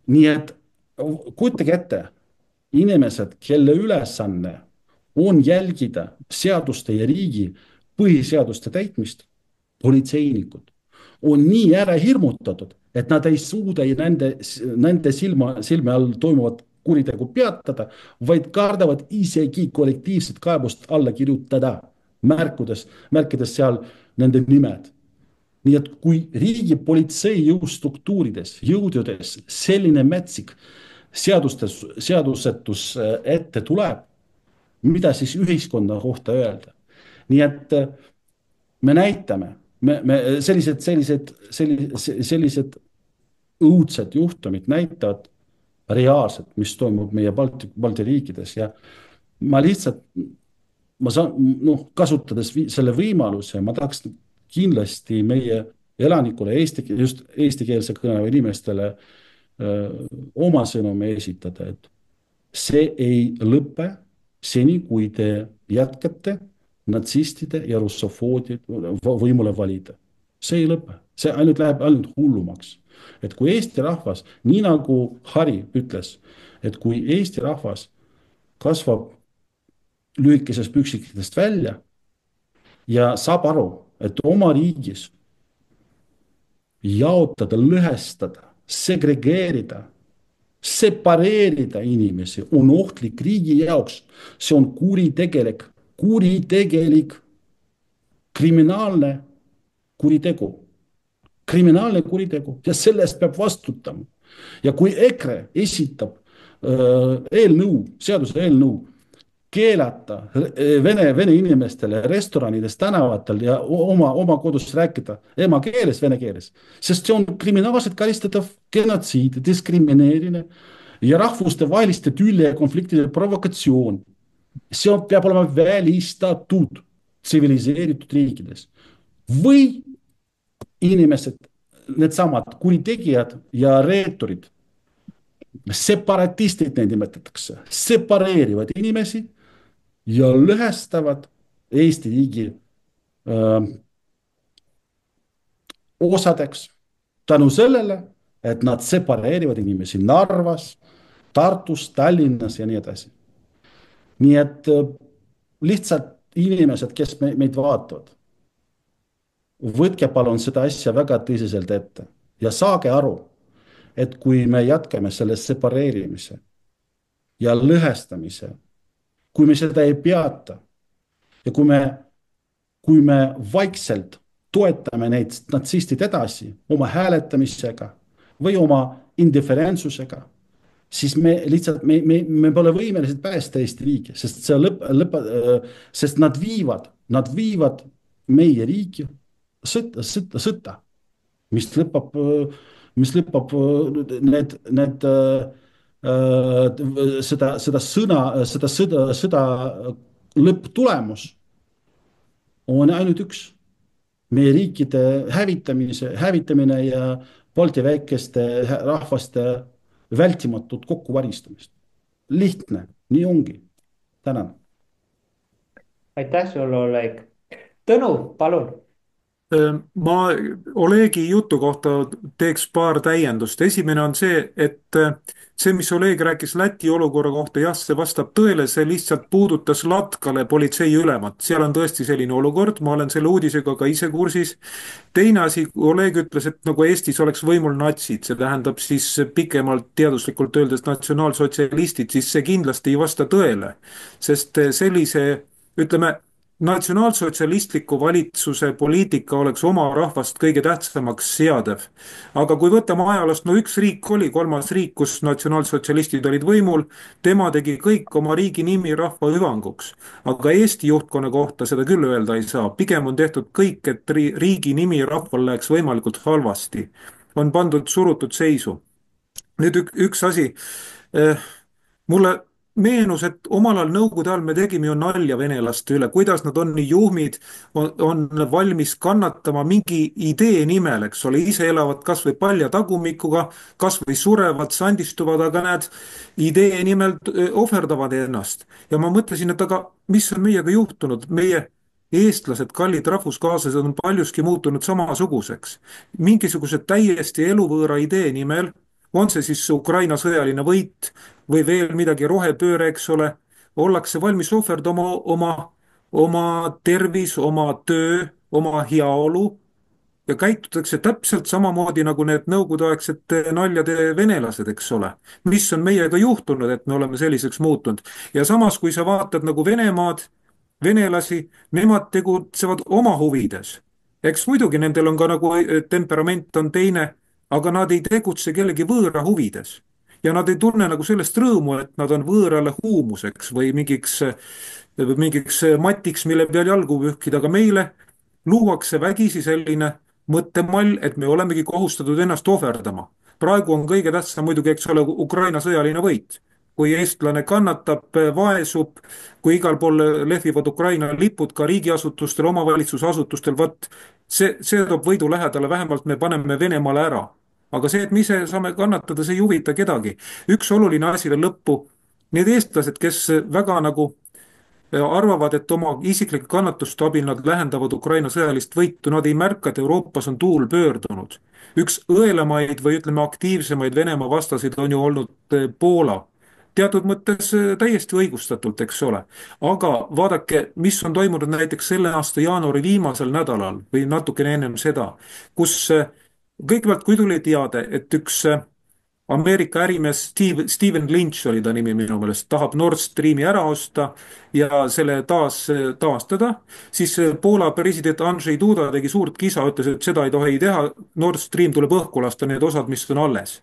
nii et kujutage ette, inimesed, kelle ülesanne on jälgida seaduste ja riigi põhiseaduste täitmist, politseinikud, on nii ära hirmutatud, et nad ei suuda nende silme all toimuvat kuritegu peatada, vaid kardavad isegi kollektiivset kaebust alla kirjutada, märkides seal nende nimed. nii et kui riigi politsei jõustruktuurides, jõududes selline metsik seadusetus ette tuleb, mida siis ühiskonna kohta öelda? nii et me näitame, sellised õudsed juhtumid näitavad reaalselt, mis toimub meie Balti riikides ja ma saan, kasutades selle võimaluse, ma tahaks kindlasti meie elanikule, just eestikeelse kõneleva inimestele oma sõnumi esitada, et see ei lõpe seni, kui te jätkate natsistide ja russofoodid võimule valida. See ei lõpe, see läheb ainult hullumaks. Et kui Eesti rahvas, nii nagu Harri ütles, et kui Eesti rahvas kasvab lühikesest püksikitest välja ja saab aru, et oma riigis jaotada, lõhestada, segregeerida, separeerida inimesi on ohtlik riigi jaoks. See on kuritegelik, kriminaalne kuritegu ja sellest peab vastutama. Ja kui EKRE esitab seaduseelnõu keelata vene inimestele restoranides, tänavatel ja oma kodus rääkida emakeeles, vene keeles, sest see on kriminaalselt karistatav genotsiid, diskrimineerimine ja rahvustevaheliste tülje ja konfliktide provokatsioon. See peab olema välistatud tsiviliseeritud riikides. Või inimesed, needsamad kuritegijad ja reeturid, separatistid neid nimetatakse, separeerivad inimesi ja lõhestavad Eesti riigi osadeks tänu sellele, et nad separeerivad inimesi Narvas, Tartus, Tallinnas ja nii edasi. nii et lihtsalt inimesed, kes meid vaatavad, võtke palun seda asja väga tõsiselt ette ja saage aru, et kui me jätkame selle separeerimise ja lõhestamise, kui me seda ei peata ja kui me vaikselt toetame neid natsistid edasi oma hääletamisega või oma indiferentsusega, siis me lihtsalt, me pole võimelised päästa Eesti riigi, sest sest nad viivad meie riigi sõtta, mis lõpeb, sõda lõpptulemus on ainult üks: meie riikide hävitamine ja Balti väikeste rahvaste vältimatut kokkuvarisemist. Lihtne, nii ongi. Tänan. aitäh sulle, Oleg. Tõnu, palun. Ma Olegi jutu kohta teeks paar täiendust. Esimene on see, et see, mis Oleg rääkis Läti olukorra kohta, jah, see vastab tõele, see lihtsalt puudutas Latkale politseiülemat. Seal on tõesti selline olukord, ma olen selle uudisega ka ise kursis. Teine asi, Oleg ütles, et nagu Eestis oleks võimul natsid, see tähendab siis pikemalt teaduslikult öeldes natsionaalsotsialistid, siis see kindlasti ei vasta tõele. Sest sellise, ütleme, natsionaalsotsialistliku valitsuse poliitika oleks oma rahvast kõige tähtsamaks seadev. Aga kui võtame ajaloost, no üks riik oli, kolmas riik, kus natsionaalsotsialistid olid võimul, tema tegi kõik oma riigi nimi rahva hüvanguks. Aga Eesti juhtkonna kohta seda küll öelda ei saa. Pigem on tehtud kõik, et riigi nimi rahval läheks võimalikult halvasti. On pandud surutud seisu. Nüüd üks asi. Mulle meenus, et omal ajal Nõukogude ajal me tegime ju nalja venelaste üle, kuidas nad on nii juhmid, on valmis kannatama mingi idee nimel, eks ole, ise elavad kas või palja tagumikuga, kas või surevad, sandistuvad, aga näed, idee nimel ohverdavad ennast. Ja ma mõtlesin, et aga mis on meiega juhtunud, meie eestlased, kallid rahvuskaaslased on paljuski muutunud samasuguseks. Mingisuguse täiesti eluvõõra idee nimel, on see siis Ukraina sõjaline võit või veel midagi, rohepööre, eks ole, ollakse valmis ohverdama oma tervis, oma töö, oma heaolu ja käitutakse täpselt samamoodi nagu need nõukogudeaegsed naljade venelased, eks ole. Mis on meiega juhtunud, et me oleme selliseks muutunud. Ja samas, kui sa vaatad nagu Venemaad, venelasi, nemad tegutsevad oma huvides. Eks muidugi nendel on ka nagu temperament on teine, aga nad ei tegutse kellegi võõra huvides. Ja nad ei tunne nagu sellest rõõmu, et nad on võõrale huumuseks või mingiks matiks, mille peal jalgu pühkida, aga meile luuakse vägisi selline mõttemall, et me olemegi kohustatud ennast ohverdama. Praegu on kõige tähtsam muidugi, eks ole, Ukraina sõjaline võit. Kui eestlane kannatab, vaesub, kui igal pool lehvivad Ukraina lipud ka riigiasutustel, omavalitsusasutustel, see toob võidu lähedale, vähemalt me paneme Venemaale ära. Aga see, et me ise saame kannatada, see ei huvita kedagi. Üks oluline asi veel lõppu. Need eestlased, kes väga nagu arvavad, et oma isiklike kannatuste abil nad lähendavad Ukraina sõjalist võitu, nad ei märka, et Euroopas on tuul pöördunud. Üks õelamaid või ütleme aktiivsemaid Venemaa vastaseid on ju olnud Poola. Teatud mõttes täiesti õigustatult, eks ole. Aga vaadake, mis on toimunud näiteks selle aasta jaanuari viimasel nädalal või natukene ennem seda, kus kõigepealt, kui tuli teade, et üks Ameerika ärimees Steven Lynch oli ta nimi minu meelest, tahab Nord Streami ära osta ja selle taastada, siis Poola president Andrzej Duda tegi suurt kisa, ütles, et seda ei tohi teha, Nord Stream tuleb õhku lasta, need osad, mis on alles.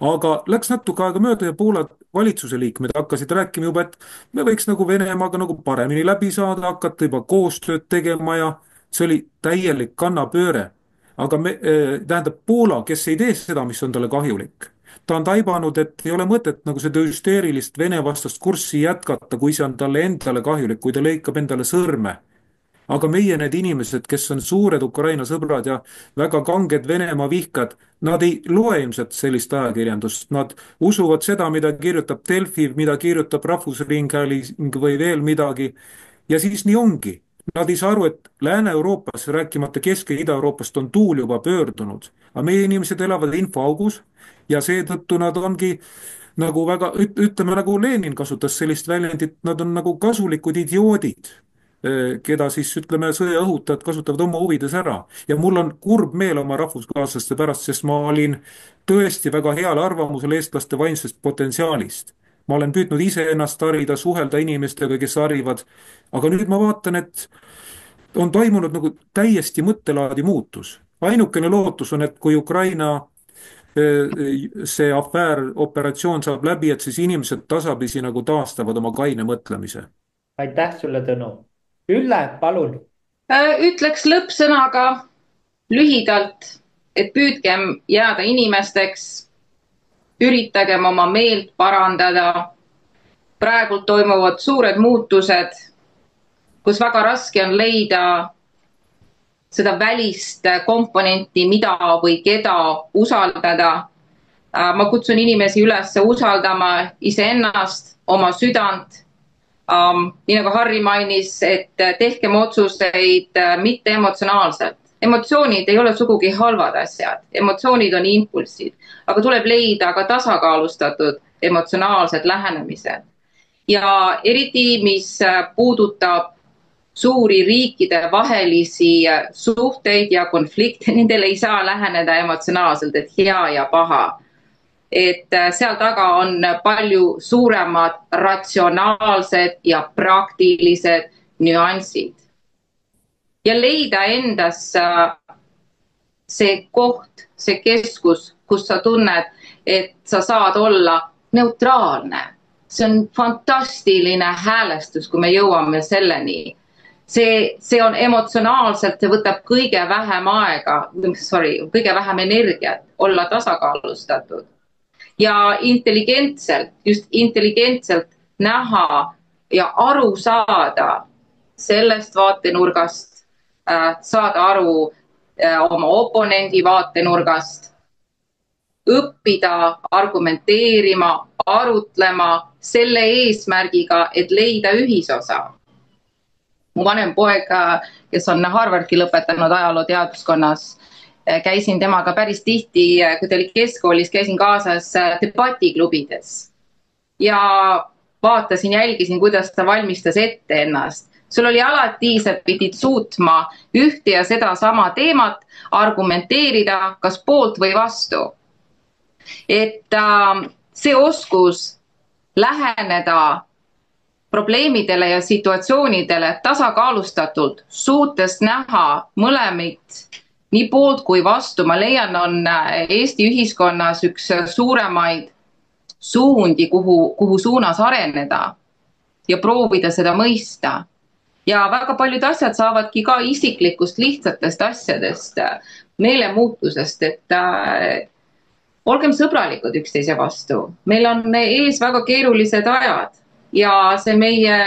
Aga läks natuke aega mööda ja Poola valitsuse liikmed hakkasid rääkima juba, et me võiks nagu Venemaaga nagu paremini läbi saada, hakata juba koostööd tegema ja see oli täielik kannapööre. Aga tähendab Poola, kes ei tee seda, mis on talle kahjulik. Ta on taibanud, et ei ole mõtet nagu seda hüsteerilist Vene vastast kurssi jätkata, kui see on talle endale kahjulik, kui ta lõikab endale sõrme. Aga meie need inimesed, kes on suured Ukraina sõbrad ja väga kanged Venemaa vihkad, nad ei loe ilmselt sellist ajakirjandust. Nad usuvad seda, mida kirjutab Delfi, mida kirjutab Rahvusringhääling või veel midagi. Ja siis nii ongi. Nad ei saa aru, et Lääne-Euroopas, rääkimata Kesk- ja Ida-Euroopast on tuul juba pöördunud. Aga meie inimesed elavad infoaugus ja seetõttu nad ongi nagu väga, ütleme nagu Lenin kasutas sellist väljendit, nad on nagu kasulikud idioodid, keda siis ütleme sõjaõhutajad kasutavad oma huvides ära. Ja mul on kurb meel oma rahvuskaaslaste pärast, sest ma olin tõesti väga heal arvamusel eestlaste vaimsest potentsiaalist. Ma olen püüdnud iseennast harida, suhelda inimestega, kes harivad, aga nüüd ma vaatan, et on toimunud nagu täiesti mõttelaadi muutus. Ainukene lootus on, et kui Ukraina see afäär, operatsioon saab läbi, et siis inimesed tasapisi nagu taastavad oma kaine mõtlemise. Aitäh sulle, Tõnu. Ülle, palun. Ütleks lõppsõnaga lühidalt, et püüdkem jääda inimesteks, üritagem oma meelt parandada. Praegult toimuvad suured muutused, kus väga raske on leida seda välist komponenti, mida või keda usaldada. Ma kutsun inimesi üles usaldama iseennast, oma südant. Nii nagu Harri mainis, et tehkem otsuseid mitte emotsionaalselt. Emotsioonid ei ole sugugi halvad asjad. Emotsioonid on impulsid, aga tuleb leida ka tasakaalustatud emotsionaalsed lähenemised. Ja eriti, mis puudutab suuri riikide vahelisi suhteid ja konflikte, nendele ei saa läheneda emotsionaalselt, et hea ja paha. Et seal taga on palju suuremad ratsionaalsed ja praktilised nüansid. Ja leida endas see koht, see keskus, kus sa tunned, et sa saad olla neutraalne. See on fantastiline häälestus, kui me jõuame selleni. See on emotsionaalselt, see võtab kõige vähem aega, kõige vähem energiat olla tasakaalustatud. Ja intelligentselt, just intelligentselt näha ja aru saada sellest vaatenurgast, saada aru oma oponendi vaatenurgast, õppida, argumenteerima, arutlema selle eesmärgiga, et leida ühisosa. Mu vanem poeg, kes on Harvardi lõpetanud ajalooteaduskonnas, käisin temaga päris tihti, kui ta oli keskkoolis, käisin kaasas debatiklubides ja vaatasin, jälgisin, kuidas ta valmistas ette ennast. Sul oli alati, sa pidid suutma ühte ja seda sama teemat argumenteerida, kas poolt või vastu. Et see oskus läheneda probleemidele ja situatsioonidele tasakaalustatult, suutes näha mõlemit nii poolt kui vastu, ma leian, on Eesti ühiskonnas üks suuremaid suundi, kuhu suunas areneda ja proovida seda mõista. Ja väga paljud asjad saavadki ka isiklikust lihtsatest asjadest, meelemuutusest, et olgem sõbralikud üksteise vastu. Meil on ees väga keerulised ajad. Ja see meie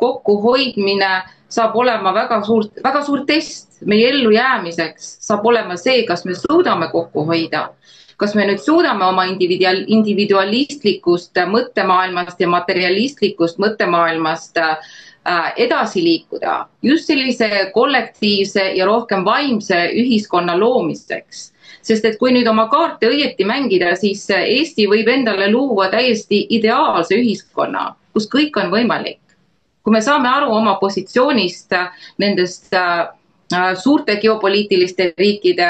kokkuhoidmine saab olema väga suur test meie ellu jäämiseks, saab olema see, kas me suudame kokku hoida, kas me nüüd suudame oma individualistlikust mõttemaailmast ja materialistlikust mõttemaailmast edasi liikuda just sellise kollektiivse ja rohkem vaimse ühiskonna loomiseks. Sest et kui nüüd oma kaarte õieti mängida, siis Eesti võib endale luua täiesti ideaalse ühiskonna, kus kõik on võimalik. Kui me saame aru oma positsioonist nendest suurte geopoliitiliste riikide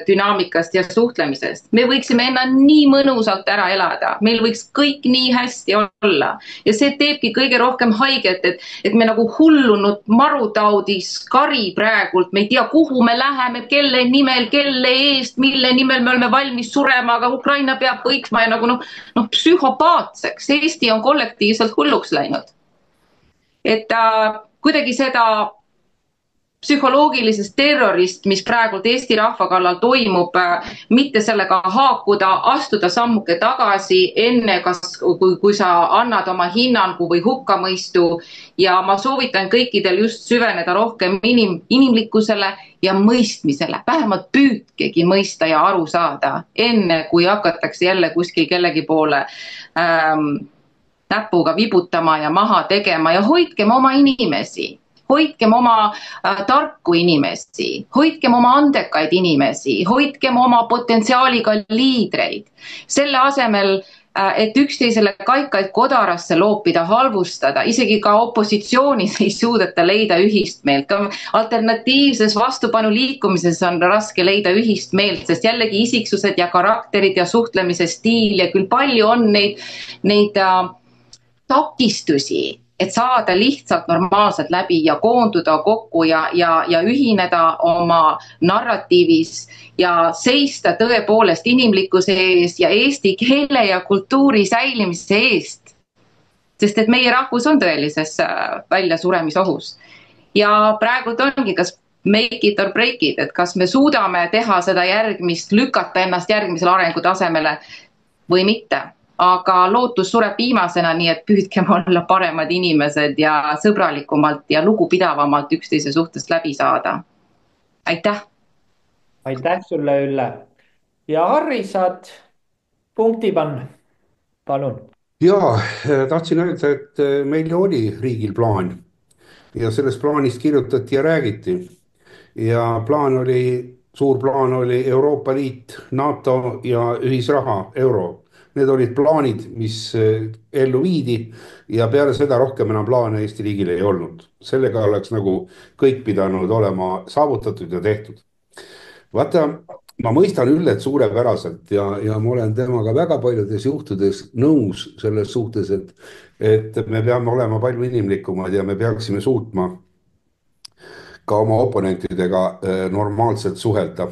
dünaamikast ja suhtlemisest, me võiksime enna nii mõnusalt ära elada, meil võiks kõik nii hästi olla. Ja see teebki kõige rohkem haiget, et me nagu hullunud marutaudis kari praegult, me ei tea, kuhu me läheme, kelle nimel, kelle eest, mille nimel me oleme valmis surema, aga Ukraina peab võiksma ja nagu psühhopaatseks. Eesti on kollektiivselt hulluks läinud. Et kuidagi seda psühholoogilisest terrorist, mis praegult Eesti rahva kallal toimub, mitte sellega haakuda, astuda sammuke tagasi enne, kui sa annad oma hinnangu või hukkamõistu. Ja ma soovitan kõikidel just süveneda rohkem inimlikkusele ja mõistmisele. Vähemalt püüdkegi mõista ja aru saada, enne kui hakatakse jälle kuskil kellegi poole näpuga vibutama ja maha tegema ja hoidkem oma inimesi. Hoidkem oma tarku inimesi, hoidkem oma andekaid inimesi, hoidkem oma potentsiaaliga liidreid. Selle asemel et üksteisele kaikaid kodarasse loopida, halvustada, isegi ka opositsioonis ei suudeta leida ühist meelt. Ka alternatiivses vastupanu liikumises on raske leida ühist meelt, sest jällegi isiksused ja karakterid ja suhtlemise stiil ja küll palju on neid takistusi, et saada lihtsalt normaalselt läbi ja koonduda kokku ja ühineda oma narratiivis ja seista tõepoolest inimlikkuse ees ja eesti keele ja kultuuri säilimise eest. Sest et meie rahvus on tõelises väljasuremisohus. Ja praegu ongi kas make it or break it, et kas me suudame teha seda järgmist, lükata ennast järgmisele arengutasemele või mitte. Aga lootus sureb viimasena, nii et püüdkem olla paremad inimesed ja sõbralikumalt ja lugupidavamalt üksteise suhtest läbi saada. Aitäh! Aitäh sulle, Ülle! Ja Harri, saad punkti panna, palun. Jaa, tahtsin öelda, et meil oli riigil plaan ja sellest plaanist kirjutati ja räägiti. Ja suur plaan oli Euroopa Liit, NATO ja ühisraha, euro. Need olid plaanid, mis ellu viidi ja peale seda rohkem enam plaane Eesti riigil ei olnud. Sellega oleks nagu kõik pidanud olema saavutatud ja tehtud. Vaata, ma mõistan Üllet suurepäraselt ja ma olen temaga väga paljudes juhtudes nõus selles suhtes, et me peame olema palju inimlikumad ja me peaksime suutma ka oma oponentidega normaalselt suhelda.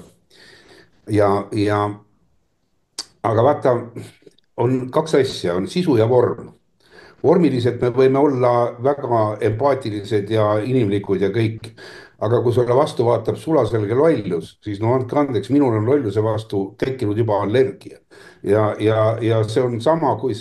Aga vaata, on kaks asja, on sisu ja vorm. Vormiliselt me võime olla väga empaatilised ja inimlikud ja kõik. Aga kui sulle vastu vaatab sulaselge lollus, siis no andke andeks, minul on lolluse vastu tekkinud juba allergia. Ja see on sama, kui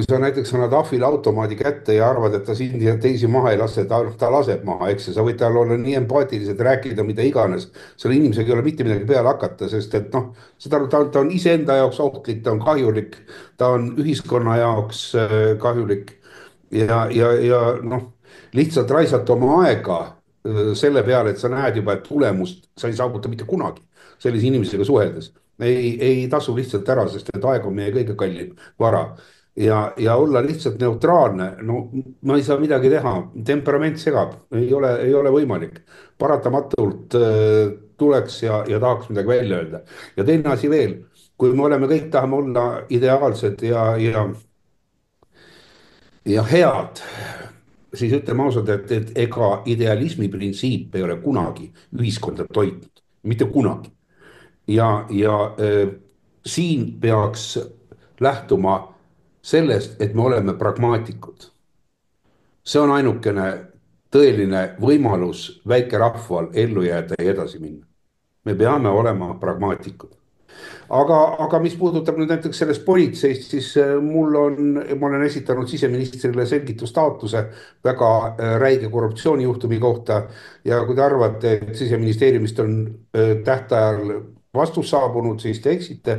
sa näiteks annad ahvile automaadi kätte ja arvad, et ta sind ja teisi maha ei lase, ta laseb maha, eks. Sa võid tal olla nii empaatilised, rääkida mida iganes. Selle inimesega ei ole mitte midagi peale hakata, sest et noh, ta on iseenda jaoks ohtlik, ta on kahjulik, ta on ühiskonna jaoks kahjulik. Ja noh, lihtsalt raisata oma aega selle peale, et sa näed juba, et tulemust sa ei saavuta mitte kunagi sellise inimesega suheldes. Ei tasu lihtsalt ära, sest et aeg on meie kõige kallim vara. Ja olla lihtsalt neutraalne, no ma ei saa midagi teha, temperament segab, ei ole võimalik. Paratamatult tuleks ja tahaks midagi välja öelda. Ja teine asi veel, kui me oleme kõik tahame olla ideaalsed ja head, siis ütleme ausalt, et ega idealismi printsiip ei ole kunagi ühiskonda toitnud, mitte kunagi. Ja siin peaks lähtuma sellest, et me oleme pragmaatikud. See on ainukene tõeline võimalus väike rahval ellu jääda ja edasi minna. Me peame olema pragmaatikud. Aga mis puudutab nüüd näiteks sellest politseist, siis ma olen esitanud siseministrile selgitustaotluse väga räige korruptsioonijuhtumi kohta. Ja kui te arvate, et siseministeeriumist on tähtajal vastus saabunud, siis te eksite.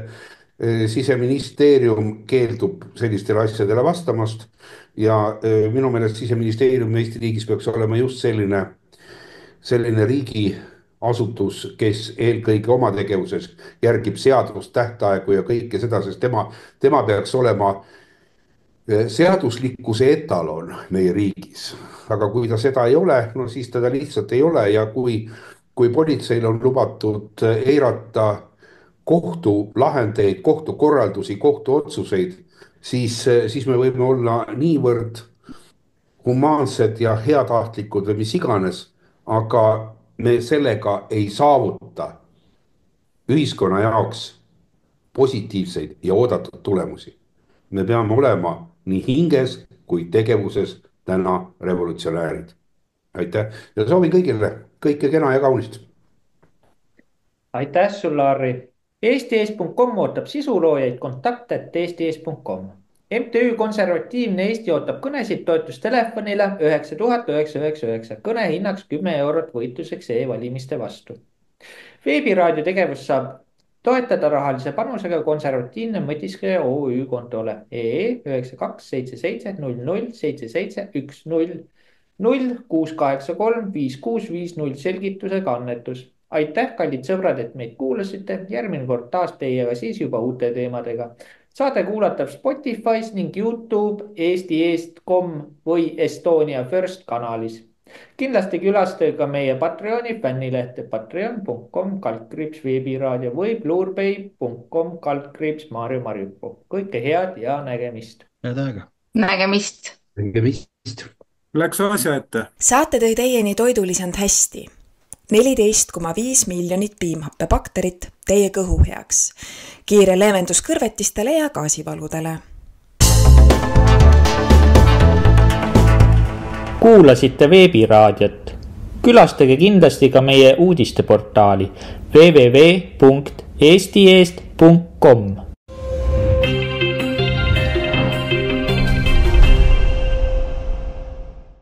Siseministeerium keeldub sellistele asjadele vastamast ja minu meelest siseministeerium Eesti riigis peaks olema just selline riigiasutus, kes eelkõige oma tegevuses järgib seadust, tähtaegu ja kõike seda, sest tema peaks olema seaduslikkuse etalon meie riigis. Aga kui ta seda ei ole, no siis teda lihtsalt ei ole ja kui politseil on lubatud eirata kohtulahendeid, kohtukorraldusi, kohtuotsuseid, siis me võime olla niivõrd humaansed ja heatahtlikud või mis iganes, aga me sellega ei saavuta ühiskonna jaoks positiivseid ja oodatud tulemusi. Me peame olema nii hinges kui tegevuses täna revolutsionäärid. Aitäh ja soovin kõigile kõike kena ja kaunist. Aitäh sulle, Harri. Eesti.com ootab sisuloojaid, kontakt@eesti.com. MTÜ Konservatiivne Eesti ootab kõnesid toetustelefonile 9999. Kõne hinnaks 10 eurot võitluseks e-valimiste vastu. Veebiraadio tegevust saab toetada rahalise panusega Konservatiivne Mõtiskleja OÜ kontole EE 9277 00 77 10 0683 5650 selgitusega annetus. Aitäh, kallid sõbrad, et meid kuulasite. Järgmine kord taas teiega siis juba uute teemadega. Saade kuulatav Spotify's ning YouTube, eesti.com või Estonia First kanalis. Kindlasti külastage ka meie Patreoni fännilehte patreon.com/veebiraadio või blurbay.com/Maarja Marjupuu. Kõike head ja nägemist. head aega. Nägemist. Nägemist. Läks asja ette. Saate tõi teieni Toidulisand hästi. 14,5 miljonit piimhappebakterit teie kõhu heaks. Kiire leevendus kõrvetistele ja gaasivaludele. Kuulasite veebiraadiot. Külastage kindlasti ka meie uudisteportaali www.eesti.com.